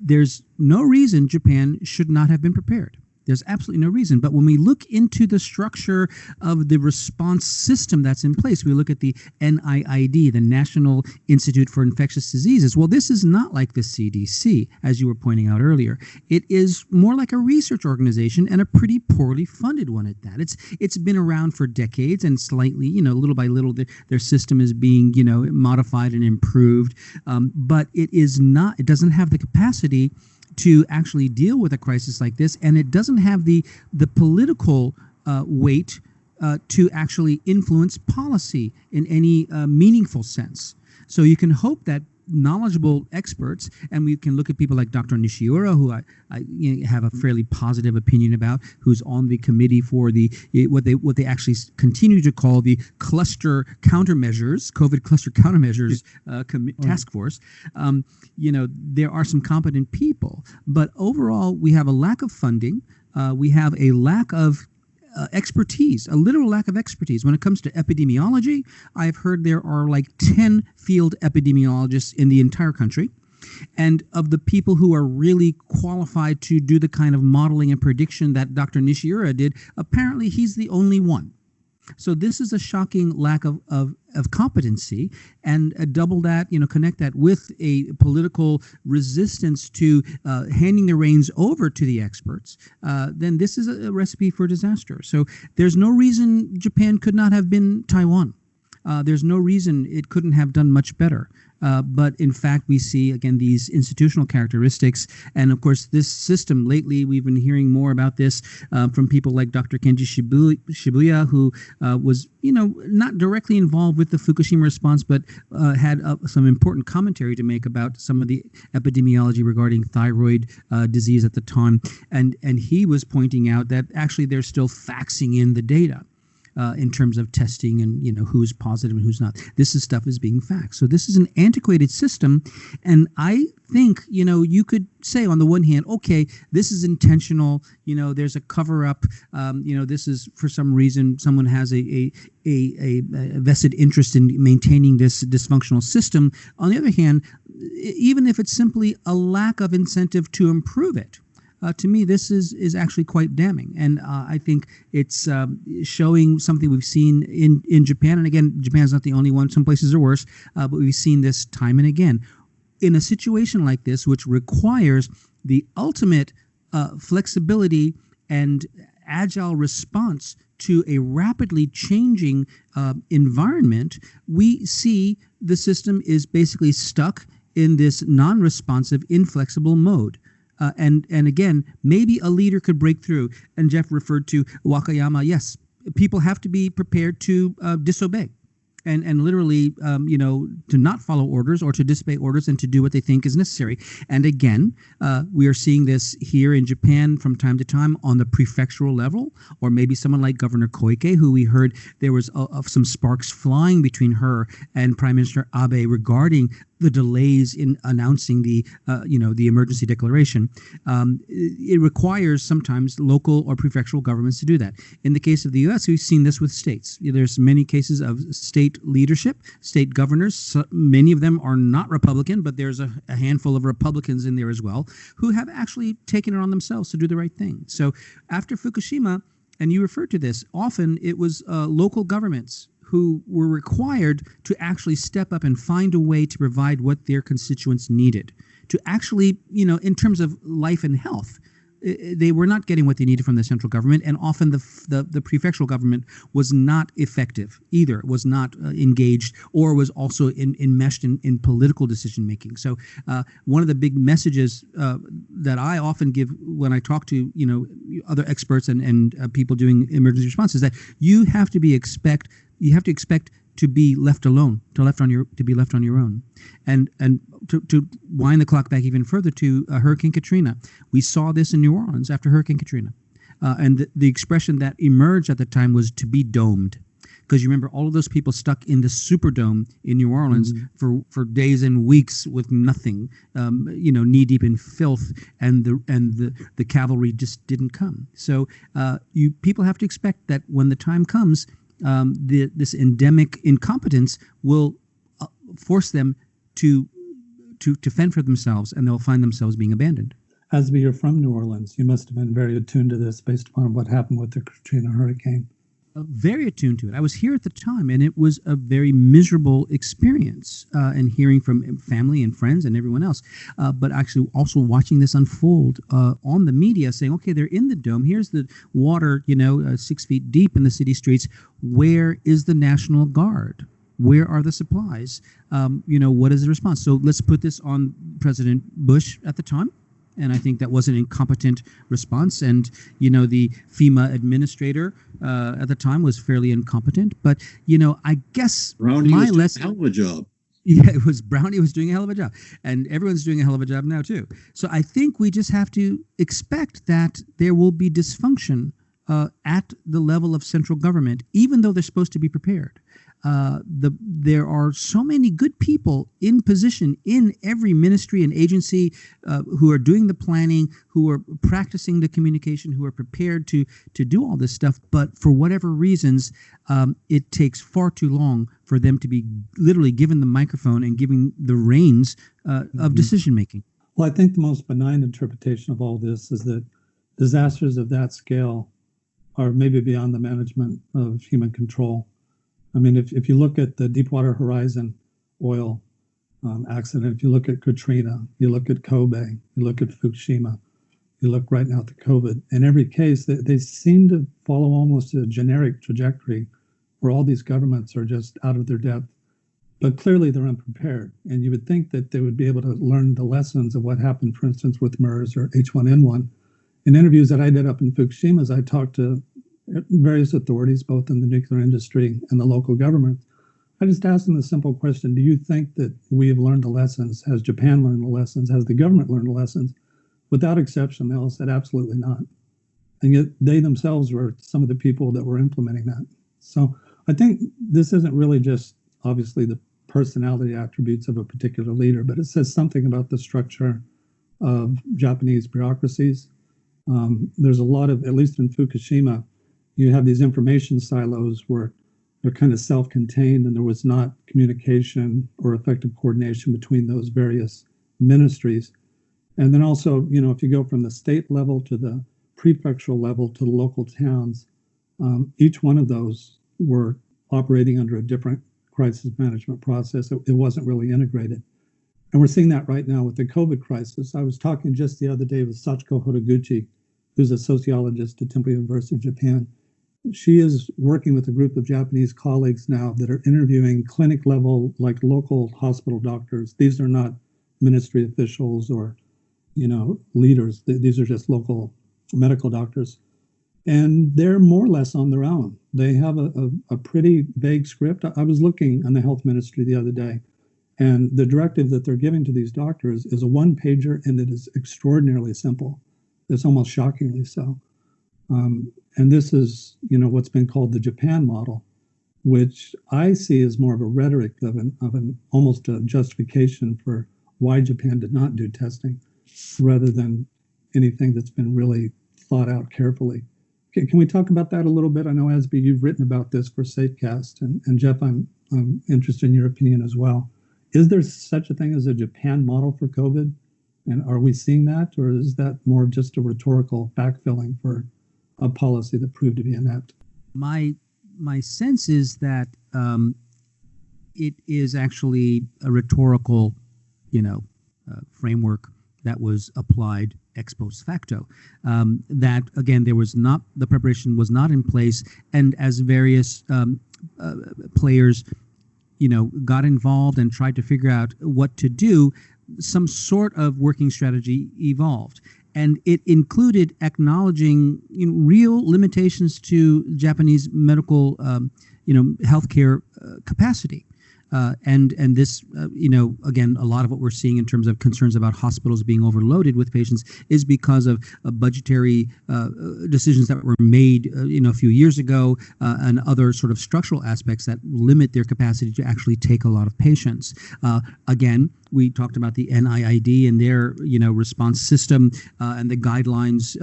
there's no reason Japan should not have been prepared. There's absolutely no reason. But when we look into the structure of the response system that's in place, we look at the NIID, the National Institute for Infectious Diseases. Well, this is not like the CDC, as you were pointing out earlier. It is more like a research organization, and a pretty poorly funded one at that. It's been around for decades, and slightly, little by little, their system is being, modified and improved. But it is not. It doesn't have the capacity to actually deal with a crisis like this, and it doesn't have the political weight to actually influence policy in any meaningful sense. So you can hope that knowledgeable experts, and we can look at people like Dr. Nishiura, who I have a fairly positive opinion about, who's on the committee for what they actually continue to call the cluster countermeasures, COVID cluster countermeasures task force. There are some competent people, but overall we have a lack of funding. We have a lack of expertise, a literal lack of expertise. When it comes to epidemiology, I've heard there are like 10 field epidemiologists in the entire country. And of the people who are really qualified to do the kind of modeling and prediction that Dr. Nishiura did, apparently he's the only one. So this is a shocking lack of competency, and double that, connect that with a political resistance to handing the reins over to the experts, then this is a recipe for disaster. So there's no reason Japan could not have been Taiwan. There's no reason it couldn't have done much better. But in fact, we see, again, these institutional characteristics. And of course, this system, lately, we've been hearing more about this from people like Dr. Kenji Shibuya, who was, not directly involved with the Fukushima response, but had some important commentary to make about some of the epidemiology regarding thyroid disease at the time. And he was pointing out that actually they're still faxing in the data. In terms of testing and who's positive and who's not. This stuff is being faxed. So this is an antiquated system, and I think you could say on the one hand, okay, this is intentional. There's a cover up. This is for some reason someone has a vested interest in maintaining this dysfunctional system. On the other hand, even if it's simply a lack of incentive to improve it. To me, this is actually quite damning, and I think it's showing something we've seen in Japan. And again, Japan's not the only one. Some places are worse, but we've seen this time and again. In a situation like this, which requires the ultimate flexibility and agile response to a rapidly changing environment, we see the system is basically stuck in this non-responsive, inflexible mode. And again, maybe a leader could break through. And Jeff referred to Wakayama. Yes, people have to be prepared to disobey. And literally, to not follow orders or to disobey orders and to do what they think is necessary. And again, we are seeing this here in Japan from time to time on the prefectural level, or maybe someone like Governor Koike, who we heard there was some sparks flying between her and Prime Minister Abe regarding the delays in announcing the emergency declaration. It requires sometimes local or prefectural governments to do that. In the case of the U.S., we've seen this with states. There's many cases of state leadership, state governors. Many of them are not Republican, but there's a handful of Republicans in there as well who have actually taken it on themselves to do the right thing. So after Fukushima, and you referred to this, often it was local governments who were required to actually step up and find a way to provide what their constituents needed to actually, in terms of life and health. they were not getting what they needed from the central government, and often the prefectural government was not effective either, was not engaged, or was also enmeshed in political decision making. So one of the big messages that I often give when I talk to other experts and people doing emergency response is that you have to expect to be left alone, to be left on your own, and to wind the clock back even further to Hurricane Katrina. We saw this in New Orleans after Hurricane Katrina, and the expression that emerged at the time was to be domed, because you remember all of those people stuck in the Superdome in New Orleans for days and weeks with nothing, knee deep in filth, and the cavalry just didn't come. So people have to expect that when the time comes, this endemic incompetence will force them to fend for themselves, and they'll find themselves being abandoned. Azby, you're from New Orleans. You must have been very attuned to this based upon what happened with the Katrina hurricane. Very attuned to it. I was here at the time, and it was a very miserable experience, and hearing from family and friends and everyone else. But actually also watching this unfold on the media, saying, okay, they're in the dome. Here's the water, 6 feet deep in the city streets. Where is the National Guard? Where are the supplies? What is the response? So let's put this on President Bush at the time. And I think that was an incompetent response. And, the FEMA administrator at the time was fairly incompetent. But, I guess Brownie my was doing lesson... a hell of a job. Yeah, it was Brownie was doing a hell of a job. And everyone's doing a hell of a job now, too. So I think we just have to expect that there will be dysfunction at the level of central government, even though they're supposed to be prepared. There are so many good people in position in every ministry and agency who are doing the planning, who are practicing the communication, who are prepared to do all this stuff. But for whatever reasons, it takes far too long for them to be literally given the microphone and given the reins of decision making. Well, I think the most benign interpretation of all this is that disasters of that scale are maybe beyond the management of human control. I mean, if you look at the Deepwater Horizon oil accident, if you look at Katrina, you look at Kobe, you look at Fukushima, you look right now at the COVID, in every case, they seem to follow almost a generic trajectory where all these governments are just out of their depth, but clearly they're unprepared. And you would think that they would be able to learn the lessons of what happened, for instance, with MERS or H1N1. In interviews that I did up in Fukushima, as I talked to various authorities, both in the nuclear industry and the local government, I just asked them the simple question: do you think that we have learned the lessons? Has Japan learned the lessons? Has the government learned the lessons? Without exception, they all said absolutely not. And yet they themselves were some of the people that were implementing that. So I think this isn't really just obviously the personality attributes of a particular leader, but it says something about the structure of Japanese bureaucracies. There's a lot of, at least in Fukushima, you have these information silos where they're kind of self-contained, and there was not communication or effective coordination between those various ministries. And then also, if you go from the state level to the prefectural level to the local towns, each one of those were operating under a different crisis management process. It wasn't really integrated. And we're seeing that right now with the COVID crisis. I was talking just the other day with Sachiko Horiguchi, who's a sociologist at Temple University of Japan. She is working with a group of Japanese colleagues now that are interviewing clinic level, like local hospital doctors. These are not ministry officials or, leaders. These are just local medical doctors. And they're more or less on their own. They have a pretty vague script. I was looking on the health ministry the other day, and the directive that they're giving to these doctors is a one-pager, and it is extraordinarily simple. It's almost shockingly so. And this is, what's been called the Japan model, which I see as more of a rhetoric of an almost a justification for why Japan did not do testing, rather than anything that's been really thought out carefully. Can we talk about that a little bit? I know, Azby, you've written about this for Safecast, and Jeff, I'm interested in your opinion as well. Is there such a thing as a Japan model for COVID? And are we seeing that, or is that more of just a rhetorical backfilling for a policy that proved to be inept? My sense is that it is actually a rhetorical, framework that was applied ex post facto. That again, the preparation was not in place, and as various players, got involved and tried to figure out what to do, some sort of working strategy evolved. And it included acknowledging real limitations to Japanese medical, healthcare capacity. And this, again, a lot of what we're seeing in terms of concerns about hospitals being overloaded with patients is because of budgetary decisions that were made, a few years ago, and other sort of structural aspects that limit their capacity to actually take a lot of patients. Again, we talked about the NIID and their, response system, and the guidelines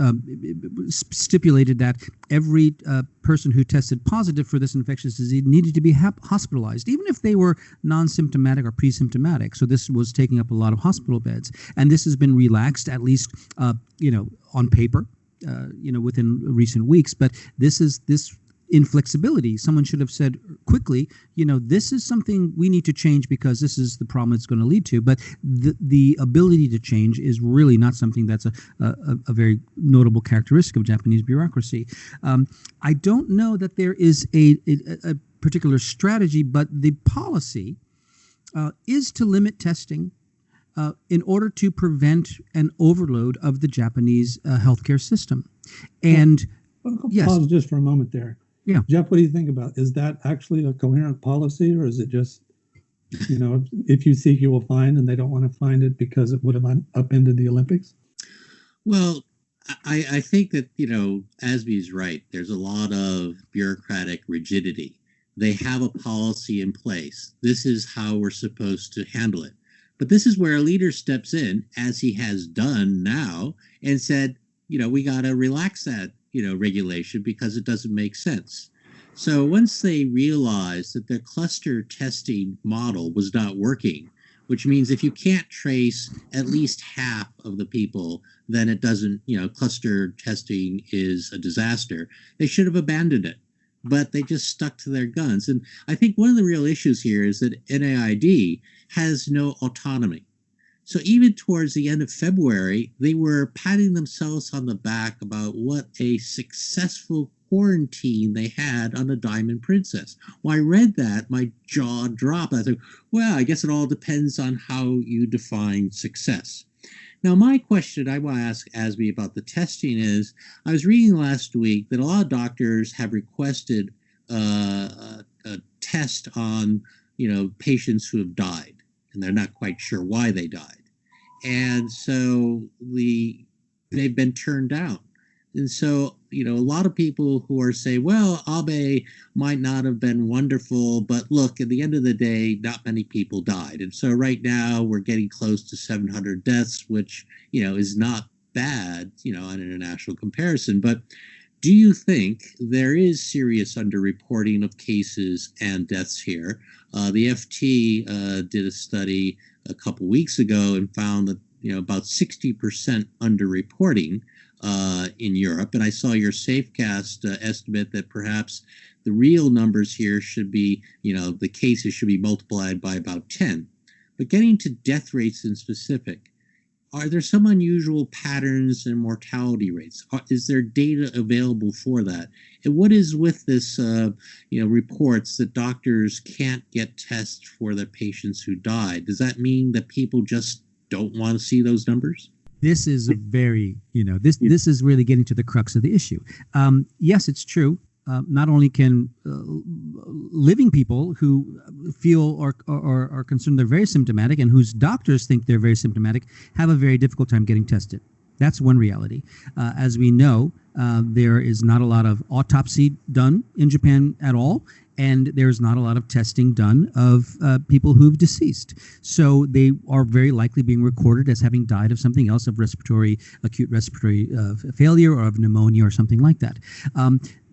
stipulated that every person who tested positive for this infectious disease needed to be hospitalized, even if they were non-symptomatic or pre-symptomatic. So this was taking up a lot of hospital beds, and this has been relaxed, at least, on paper, within recent weeks. But this inflexibility, someone should have said quickly, this is something we need to change because this is the problem it's going to lead to. But the ability to change is really not something that's a very notable characteristic of Japanese bureaucracy. I don't know that there is a particular strategy, but the policy is to limit testing in order to prevent an overload of the Japanese healthcare system. And yes, pause just for a moment there. Yeah. Jeff, what do you think about? Is that actually a coherent policy, or is it just, if you seek, you will find, and they don't want to find it because it would have upended the Olympics? Well, I think that, Azby's right. There's a lot of bureaucratic rigidity. They have a policy in place. This is how we're supposed to handle it. But this is where a leader steps in, as he has done now, and said, we got to relax that regulation because it doesn't make sense. So once they realized that their cluster testing model was not working, which means if you can't trace at least half of the people, then it doesn't, cluster testing is a disaster. They should have abandoned it, but they just stuck to their guns. And I think one of the real issues here is that NIID has no autonomy. So even towards the end of February, they were patting themselves on the back about what a successful quarantine they had on the Diamond Princess. When I read that, my jaw dropped. I thought, well, I guess it all depends on how you define success. Now, my question I want to ask Azby about the testing is, I was reading last week that a lot of doctors have requested a test on, patients who have died, and they're not quite sure why they died. And so they've been turned down. And so, a lot of people who are saying, well, Abe might not have been wonderful, but look, at the end of the day, not many people died. And so right now we're getting close to 700 deaths, which, is not bad, on an international comparison. But do you think there is serious underreporting of cases and deaths here? The FT did a study a couple weeks ago and found that, about 60% underreporting in Europe. And I saw your Safecast estimate that perhaps the real numbers here should be, the cases should be multiplied by about 10. But getting to death rates in specific, are there some unusual patterns in mortality rates? Is there data available for that? And what is with this, reports that doctors can't get tests for their patients who died? Does that mean that people just don't want to see those numbers? This is a very, this is really getting to the crux of the issue. Yes, it's true. Not only can living people who feel or are concerned they're very symptomatic and whose doctors think they're very symptomatic have a very difficult time getting tested. That's one reality. As we know, there is not a lot of autopsy done in Japan at all, and there's not a lot of testing done of people who've deceased. So they are very likely being recorded as having died of something else, of acute respiratory failure or of pneumonia or something like that.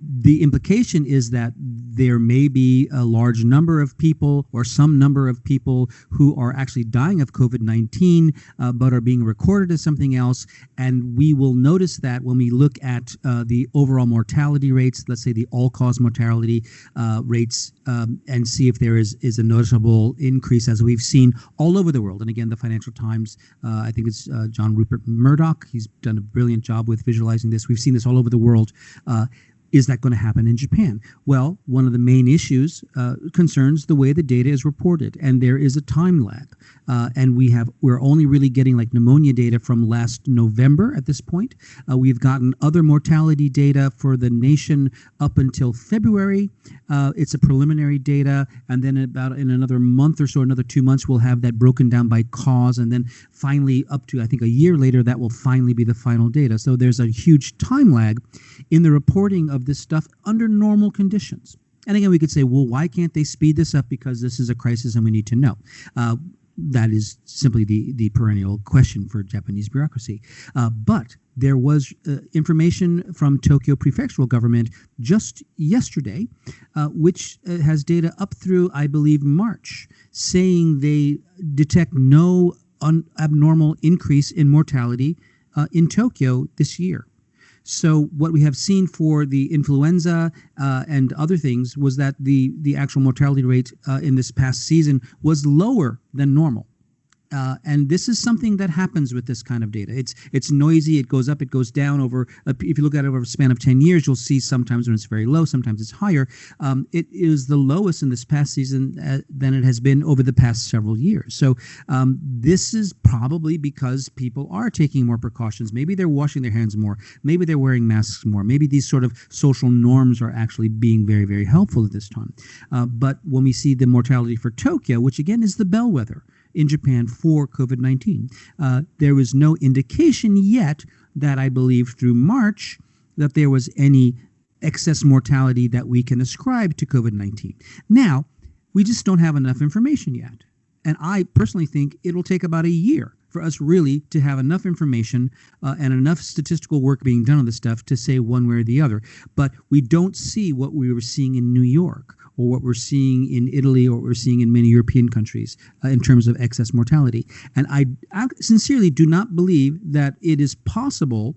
the implication is that there may be a large number of people or some number of people who are actually dying of COVID-19, but are being recorded as something else. And we will notice that when we look at the overall mortality rates, let's say the all-cause mortality rates, and see if there is a noticeable increase, as we've seen all over the world. And again, the Financial Times, I think it's John Rupert Murdoch, he's done a brilliant job with visualizing this. We've seen this all over the world. Is that going to happen in Japan? Well, one of the main issues concerns the way the data is reported, and there is a time lag. And we're only really getting like pneumonia data from last November at this point. We've gotten other mortality data for the nation up until February. It's a preliminary data, and then in another month or so, another 2 months, we'll have that broken down by cause, and then finally up to, I think, a year later, that will finally be the final data. So there's a huge time lag in the reporting of this stuff under normal conditions. And again, we could say, well, why can't they speed this up? Because this is a crisis and we need to know. That is simply the perennial question for Japanese bureaucracy. But there was information from Tokyo prefectural government just yesterday, which has data up through, I believe, March, saying they detect no abnormal increase in mortality in Tokyo this year. So what we have seen for the influenza and other things was that the actual mortality rate in this past season was lower than normal. And this is something that happens with this kind of data. It's noisy. It goes up. It goes down over. If you look at it over a span of 10 years, you'll see sometimes when it's very low, sometimes it's higher. It is the lowest in this past season than it has been over the past several years. So this is probably because people are taking more precautions. Maybe they're washing their hands more. Maybe they're wearing masks more. Maybe these sort of social norms are actually being very, very helpful at this time. But when we see the mortality for Tokyo, which again is the bellwether in Japan for COVID-19. There was no indication yet that I believe through March that there was any excess mortality that we can ascribe to COVID-19. Now, we just don't have enough information yet. And I personally think it'll take about a year for us really to have enough information and enough statistical work being done on this stuff to say one way or the other. But we don't see what we were seeing in New York or what we're seeing in Italy or what we're seeing in many European countries in terms of excess mortality. And I sincerely do not believe that it is possible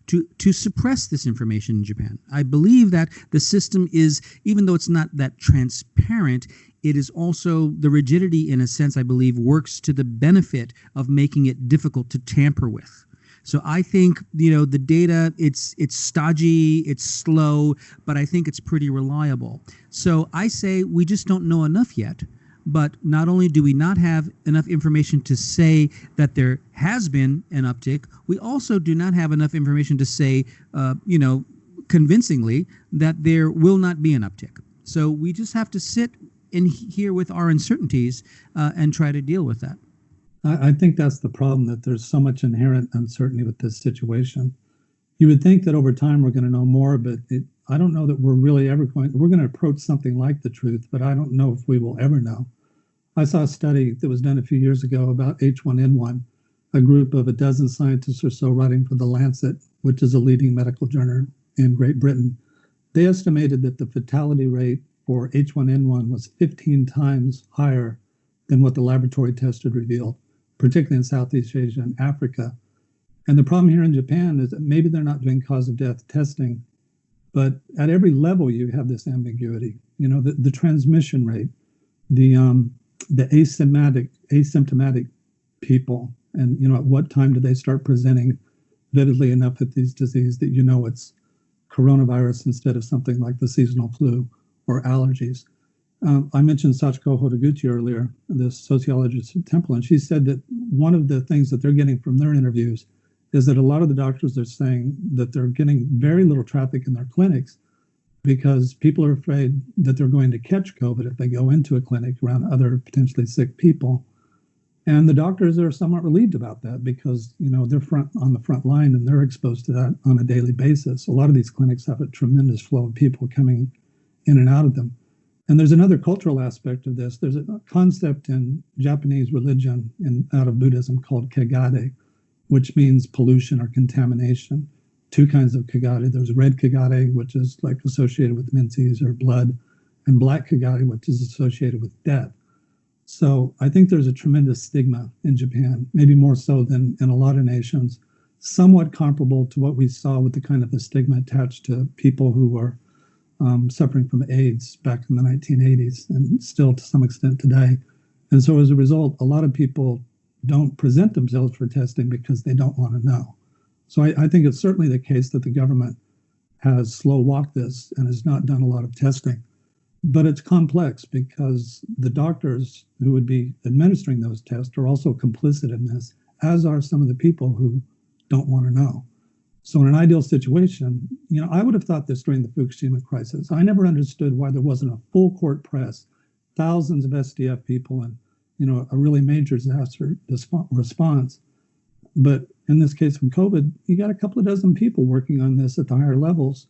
to suppress this information in Japan. I believe that the system is, even though it's not that transparent, it is also, the rigidity in a sense, I believe, works to the benefit of making it difficult to tamper with. So I think, the data, it's stodgy, it's slow, but I think it's pretty reliable. So I say we just don't know enough yet. But not only do we not have enough information to say that there has been an uptick, we also do not have enough information to say, convincingly that there will not be an uptick. So we just have to sit in here with our uncertainties and try to deal with that. I think that's the problem, that there's so much inherent uncertainty with this situation. You would think that over time we're going to know more, but I don't know that we're really ever we're going to approach something like the truth, but I don't know if we will ever know. I saw a study that was done a few years ago about H1N1, a group of a dozen scientists or so writing for The Lancet, which is a leading medical journal in Great Britain. They estimated that the fatality rate for H1N1 was 15 times higher than what the laboratory test had revealed, particularly in Southeast Asia and Africa. And the problem here in Japan is that maybe they're not doing cause of death testing, but at every level you have this ambiguity. The transmission rate, the asymptomatic people, and at what time do they start presenting vividly enough with these disease that it's coronavirus instead of something like the seasonal flu or allergies. I mentioned Sachiko Hotoguchi earlier, the sociologist at Temple, and she said that one of the things that they're getting from their interviews is that a lot of the doctors are saying that they're getting very little traffic in their clinics because people are afraid that they're going to catch COVID if they go into a clinic around other potentially sick people. And the doctors are somewhat relieved about that because, they're on the front line and they're exposed to that on a daily basis. A lot of these clinics have a tremendous flow of people coming in and out of them. And there's another cultural aspect of this. There's a concept in Japanese religion and out of Buddhism called kegade, which means pollution or contamination. two kinds of Kagare. There's red Kagare, which is like associated with menses or blood, and black Kagare, which is associated with death. So I think there's a tremendous stigma in Japan, maybe more so than in a lot of nations, somewhat comparable to what we saw with the kind of a stigma attached to people who were suffering from AIDS back in the 1980s and still to some extent today. And so as a result, a lot of people don't present themselves for testing because they don't want to know. So I think it's certainly the case that the government has slow walked this and has not done a lot of testing. But it's complex because the doctors who would be administering those tests are also complicit in this, as are some of the people who don't want to know. So in an ideal situation, I would have thought this during the Fukushima crisis. I never understood why there wasn't a full court press, thousands of SDF people, and a really major disaster response. But in this case from COVID, you got a couple of dozen people working on this at the higher levels.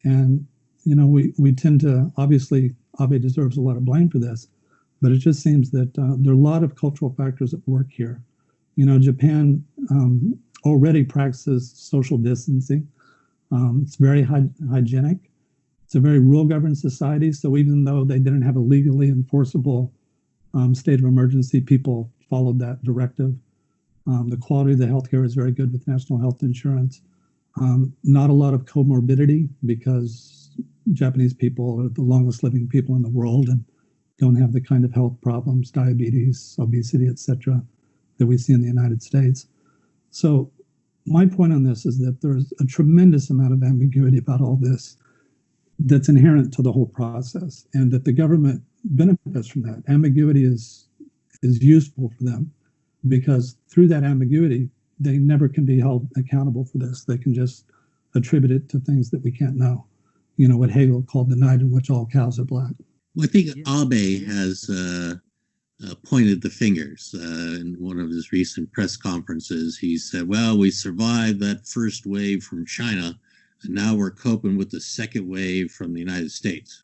And, we tend to, obviously, Abe deserves a lot of blame for this, but it just seems that there are a lot of cultural factors at work here. Japan already practices social distancing. It's very hygienic. It's a very rule-governed society. So even though they didn't have a legally enforceable state of emergency, people followed that directive. The quality of the healthcare is very good with national health insurance. Not a lot of comorbidity because Japanese people are the longest living people in the world and don't have the kind of health problems, diabetes, obesity, etc., that we see in the United States. So my point on this is that there's a tremendous amount of ambiguity about all this that's inherent to the whole process, and that the government benefits from that. Ambiguity is useful for them because through that ambiguity, they never can be held accountable for this. They can just attribute it to things that we can't know. What Hegel called the night in which all cows are black. Well, I think Abe has pointed the fingers. In one of his recent press conferences, he said, well, we survived that first wave from China, and now we're coping with the second wave from the United States.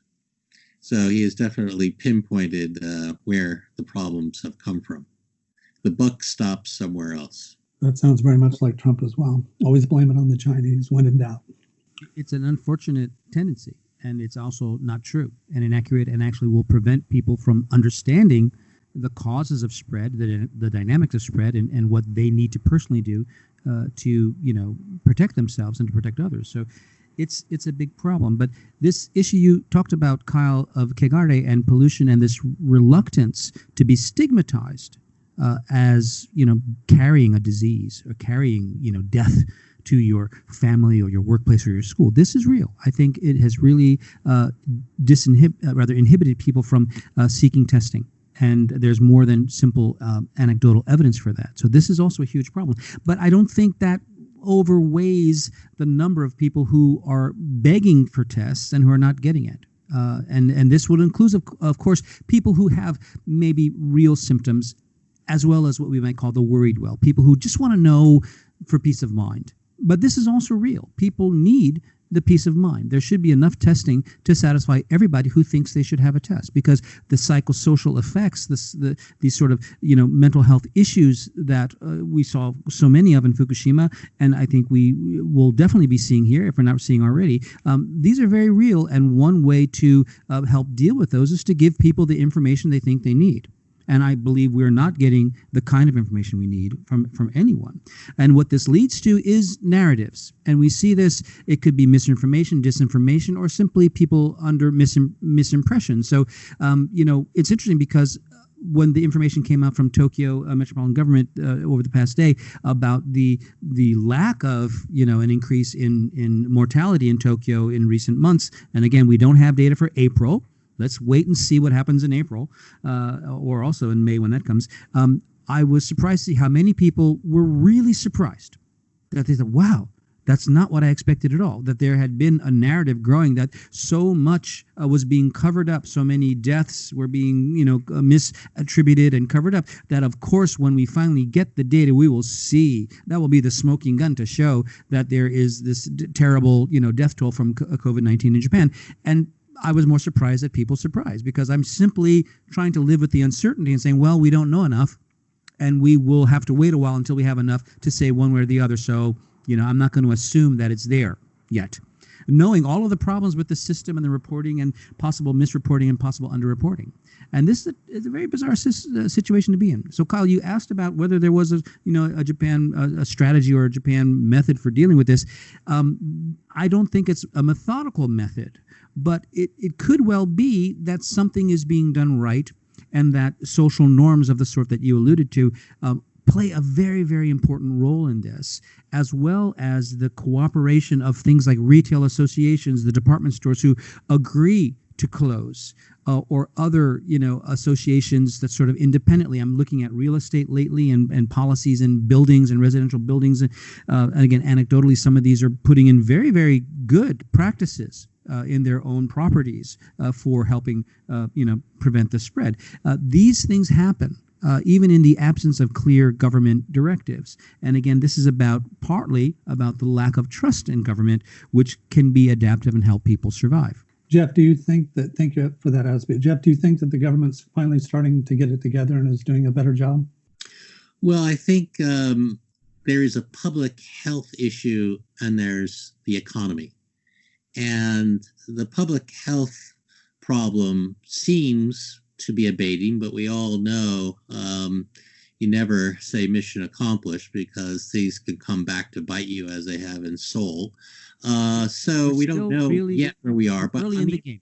So he has definitely pinpointed where the problems have come from. The buck stops somewhere else. That sounds very much like Trump as well. Always blame it on the Chinese when in doubt. It's an unfortunate tendency, and it's also not true and inaccurate, and actually will prevent people from understanding the causes of spread, the dynamics of spread, and what they need to personally do to protect themselves and to protect others. So it's a big problem. But this issue you talked about, Kyle, of Kagare and pollution and this reluctance to be stigmatized as carrying a disease or carrying death to your family or your workplace or your school. This is real. I think it has really inhibited people from seeking testing. And there's more than simple anecdotal evidence for that. So this is also a huge problem. But I don't think that overweighs the number of people who are begging for tests and who are not getting it. And this would include, of course, people who have maybe real symptoms, as well as what we might call the worried well, people who just want to know for peace of mind. But this is also real. People need the peace of mind. There should be enough testing to satisfy everybody who thinks they should have a test, because the psychosocial effects, these sort of mental health issues that we saw so many of in Fukushima, and I think we will definitely be seeing here if we're not seeing already. These are very real, and one way to help deal with those is to give people the information they think they need. And I believe we're not getting the kind of information we need from anyone. And what this leads to is narratives. And we see this, it could be misinformation, disinformation, or simply people under misimpression. So, it's interesting because when the information came out from Tokyo metropolitan government over the past day about the lack of an increase in mortality in Tokyo in recent months, and again, we don't have data for April. Let's wait and see what happens in April, or also in May when that comes. I was surprised to see how many people were really surprised that they thought, wow, that's not what I expected at all, that there had been a narrative growing that so much was being covered up, so many deaths were being misattributed and covered up, that of course when we finally get the data, we will see, that will be the smoking gun to show that there is this terrible death toll from COVID-19 in Japan. And I was more surprised at people's surprise, because I'm simply trying to live with the uncertainty and saying, well, we don't know enough, and we will have to wait a while until we have enough to say one way or the other. So I'm not going to assume that it's there yet, knowing all of the problems with the system and the reporting and possible misreporting and possible underreporting. And this is a very bizarre situation to be in. So, Kyle, you asked about whether there was a Japan a strategy or a Japan method for dealing with this. I don't think it's a methodical method, but it could well be that something is being done right, and that social norms of the sort that you alluded to play a very, very important role in this, as well as the cooperation of things like retail associations, the department stores who agree to close, or other, associations that sort of independently. I'm looking at real estate lately and policies in buildings and residential buildings. And again, anecdotally, some of these are putting in very, very good practices in their own properties for helping, prevent the spread. These things happen. Even in the absence of clear government directives. And again, this is partly about the lack of trust in government, which can be adaptive and help people survive. Jeff, do you think that, thank you for that, Azby. Jeff, do you think that the government's finally starting to get it together and is doing a better job? Well, I think there is a public health issue and there's the economy. And the public health problem seems to be abating, but we all know you never say mission accomplished, because things can come back to bite you as they have in Seoul. So we don't know yet where we are, but early in the game.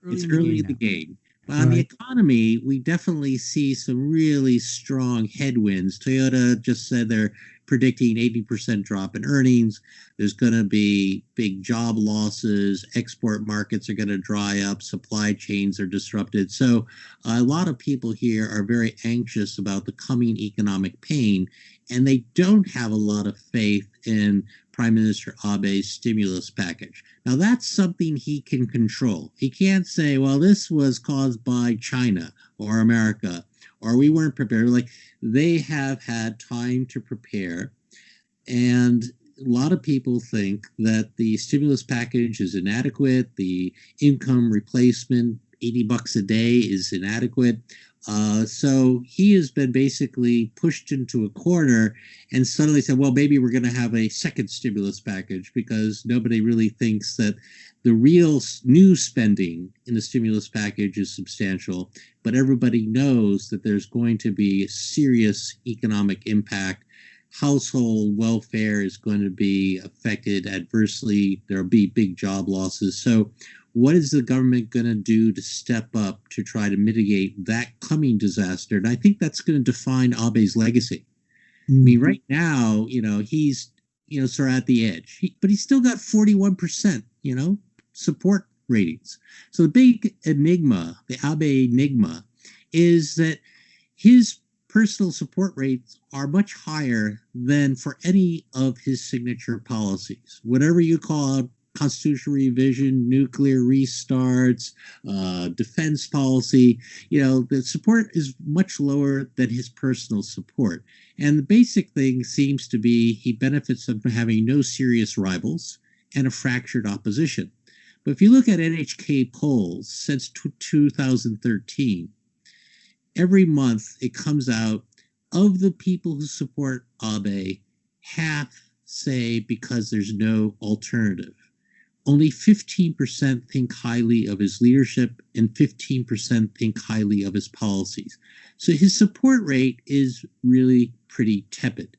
It's early in the game. But on the economy, we definitely see some really strong headwinds. Toyota just said they're predicting 80% drop in earnings. There's going to be big job losses. Export markets are going to dry up. Supply chains are disrupted. So a lot of people here are very anxious about the coming economic pain, and they don't have a lot of faith in Prime Minister Abe's stimulus package. Now, that's something he can control. He can't say, well, this was caused by China or America, or we weren't prepared. Like, they have had time to prepare. And a lot of people think that the stimulus package is inadequate. The income replacement, $80 a day, is inadequate. So he has been basically pushed into a corner and suddenly said, well, maybe we're going to have a second stimulus package, because nobody really thinks that the real new spending in the stimulus package is substantial. But everybody knows that there's going to be a serious economic impact. Household welfare is going to be affected adversely. There'll be big job losses. So what is the government going to do to step up to try to mitigate that coming disaster? And I think that's going to define Abe's legacy. I mean, right now, he's, sort of at the edge, but he's still got 41%, support ratings. So the big enigma, the Abe enigma, is that his personal support rates are much higher than for any of his signature policies. Whatever you call constitutional revision, nuclear restarts, defense policy, the support is much lower than his personal support. And the basic thing seems to be he benefits from having no serious rivals and a fractured opposition. But if you look at NHK polls since 2013, every month it comes out, of the people who support Abe, half say because there's no alternative. Only 15% think highly of his leadership, and 15% think highly of his policies. So his support rate is really pretty tepid.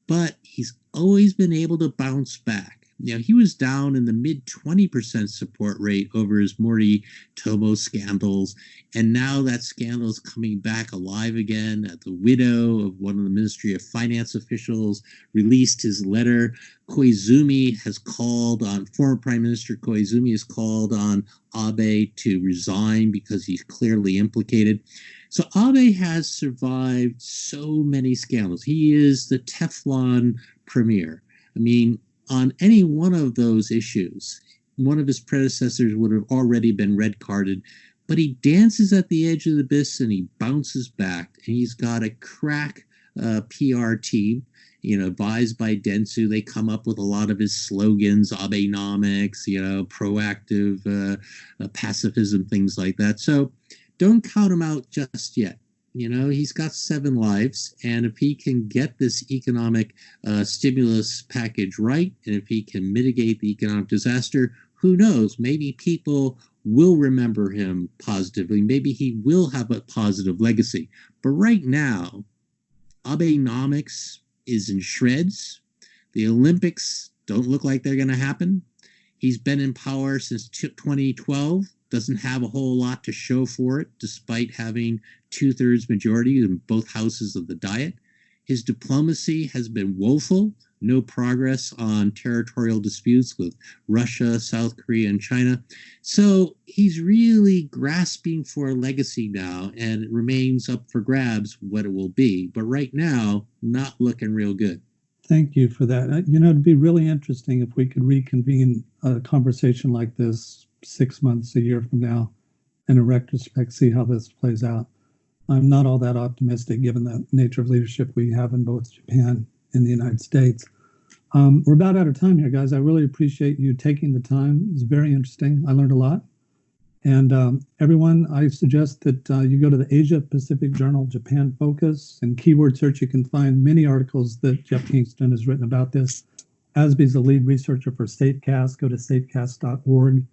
But he's always been able to bounce back. He was down in the mid 20% support rate over his Moritomo scandals, and now that scandal is coming back alive again. The widow of one of the Ministry of Finance officials released his letter. Former Prime Minister Koizumi has called on Abe to resign because he's clearly implicated. So Abe has survived so many scandals. He is the Teflon premier. I mean, on any one of those issues, one of his predecessors would have already been red carded, but he dances at the edge of the abyss and he bounces back. And he's got a crack PR team, advised by Dentsu. They come up with a lot of his slogans, Abenomics, proactive pacifism, things like that. So don't count him out just yet. He's got 7 lives, and if he can get this economic stimulus package right, and if he can mitigate the economic disaster, who knows? Maybe people will remember him positively. Maybe he will have a positive legacy. But right now, Abenomics is in shreds. The Olympics don't look like they're going to happen. He's been in power since 2012, doesn't have a whole lot to show for it, despite having 2/3 majority in both houses of the Diet. His diplomacy has been woeful. No progress on territorial disputes with Russia, South Korea, and China. So he's really grasping for a legacy now, and it remains up for grabs what it will be. But right now, not looking real good. Thank you for that. It'd be really interesting if we could reconvene a conversation like this 6 months, a year from now, and in retrospect, see how this plays out. I'm not all that optimistic given the nature of leadership we have in both Japan and the United States. We're about out of time here, guys. I really appreciate you taking the time. It's very interesting. I learned a lot. And everyone, I suggest that you go to the Asia Pacific Journal Japan Focus and keyword search. You can find many articles that Jeff Kingston has written about this. Azby's the lead researcher for Safecast. Go to safecast.org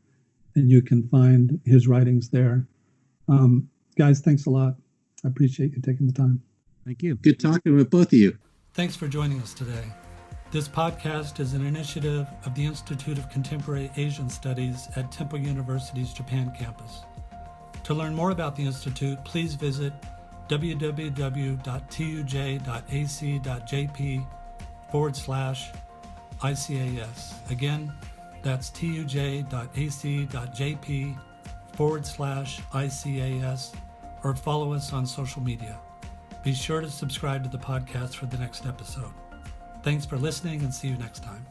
and you can find his writings there. Guys, thanks a lot. I appreciate you taking the time. Thank you. Good talking with both of you. Thanks for joining us today. This podcast is an initiative of the Institute of Contemporary Asian Studies at Temple University's Japan campus. To learn more about the Institute, please visit www.tuj.ac.jp/ICAS. Again, that's tuj.ac.jp/ICAS, or follow us on social media. Be sure to subscribe to the podcast for the next episode. Thanks for listening, and see you next time.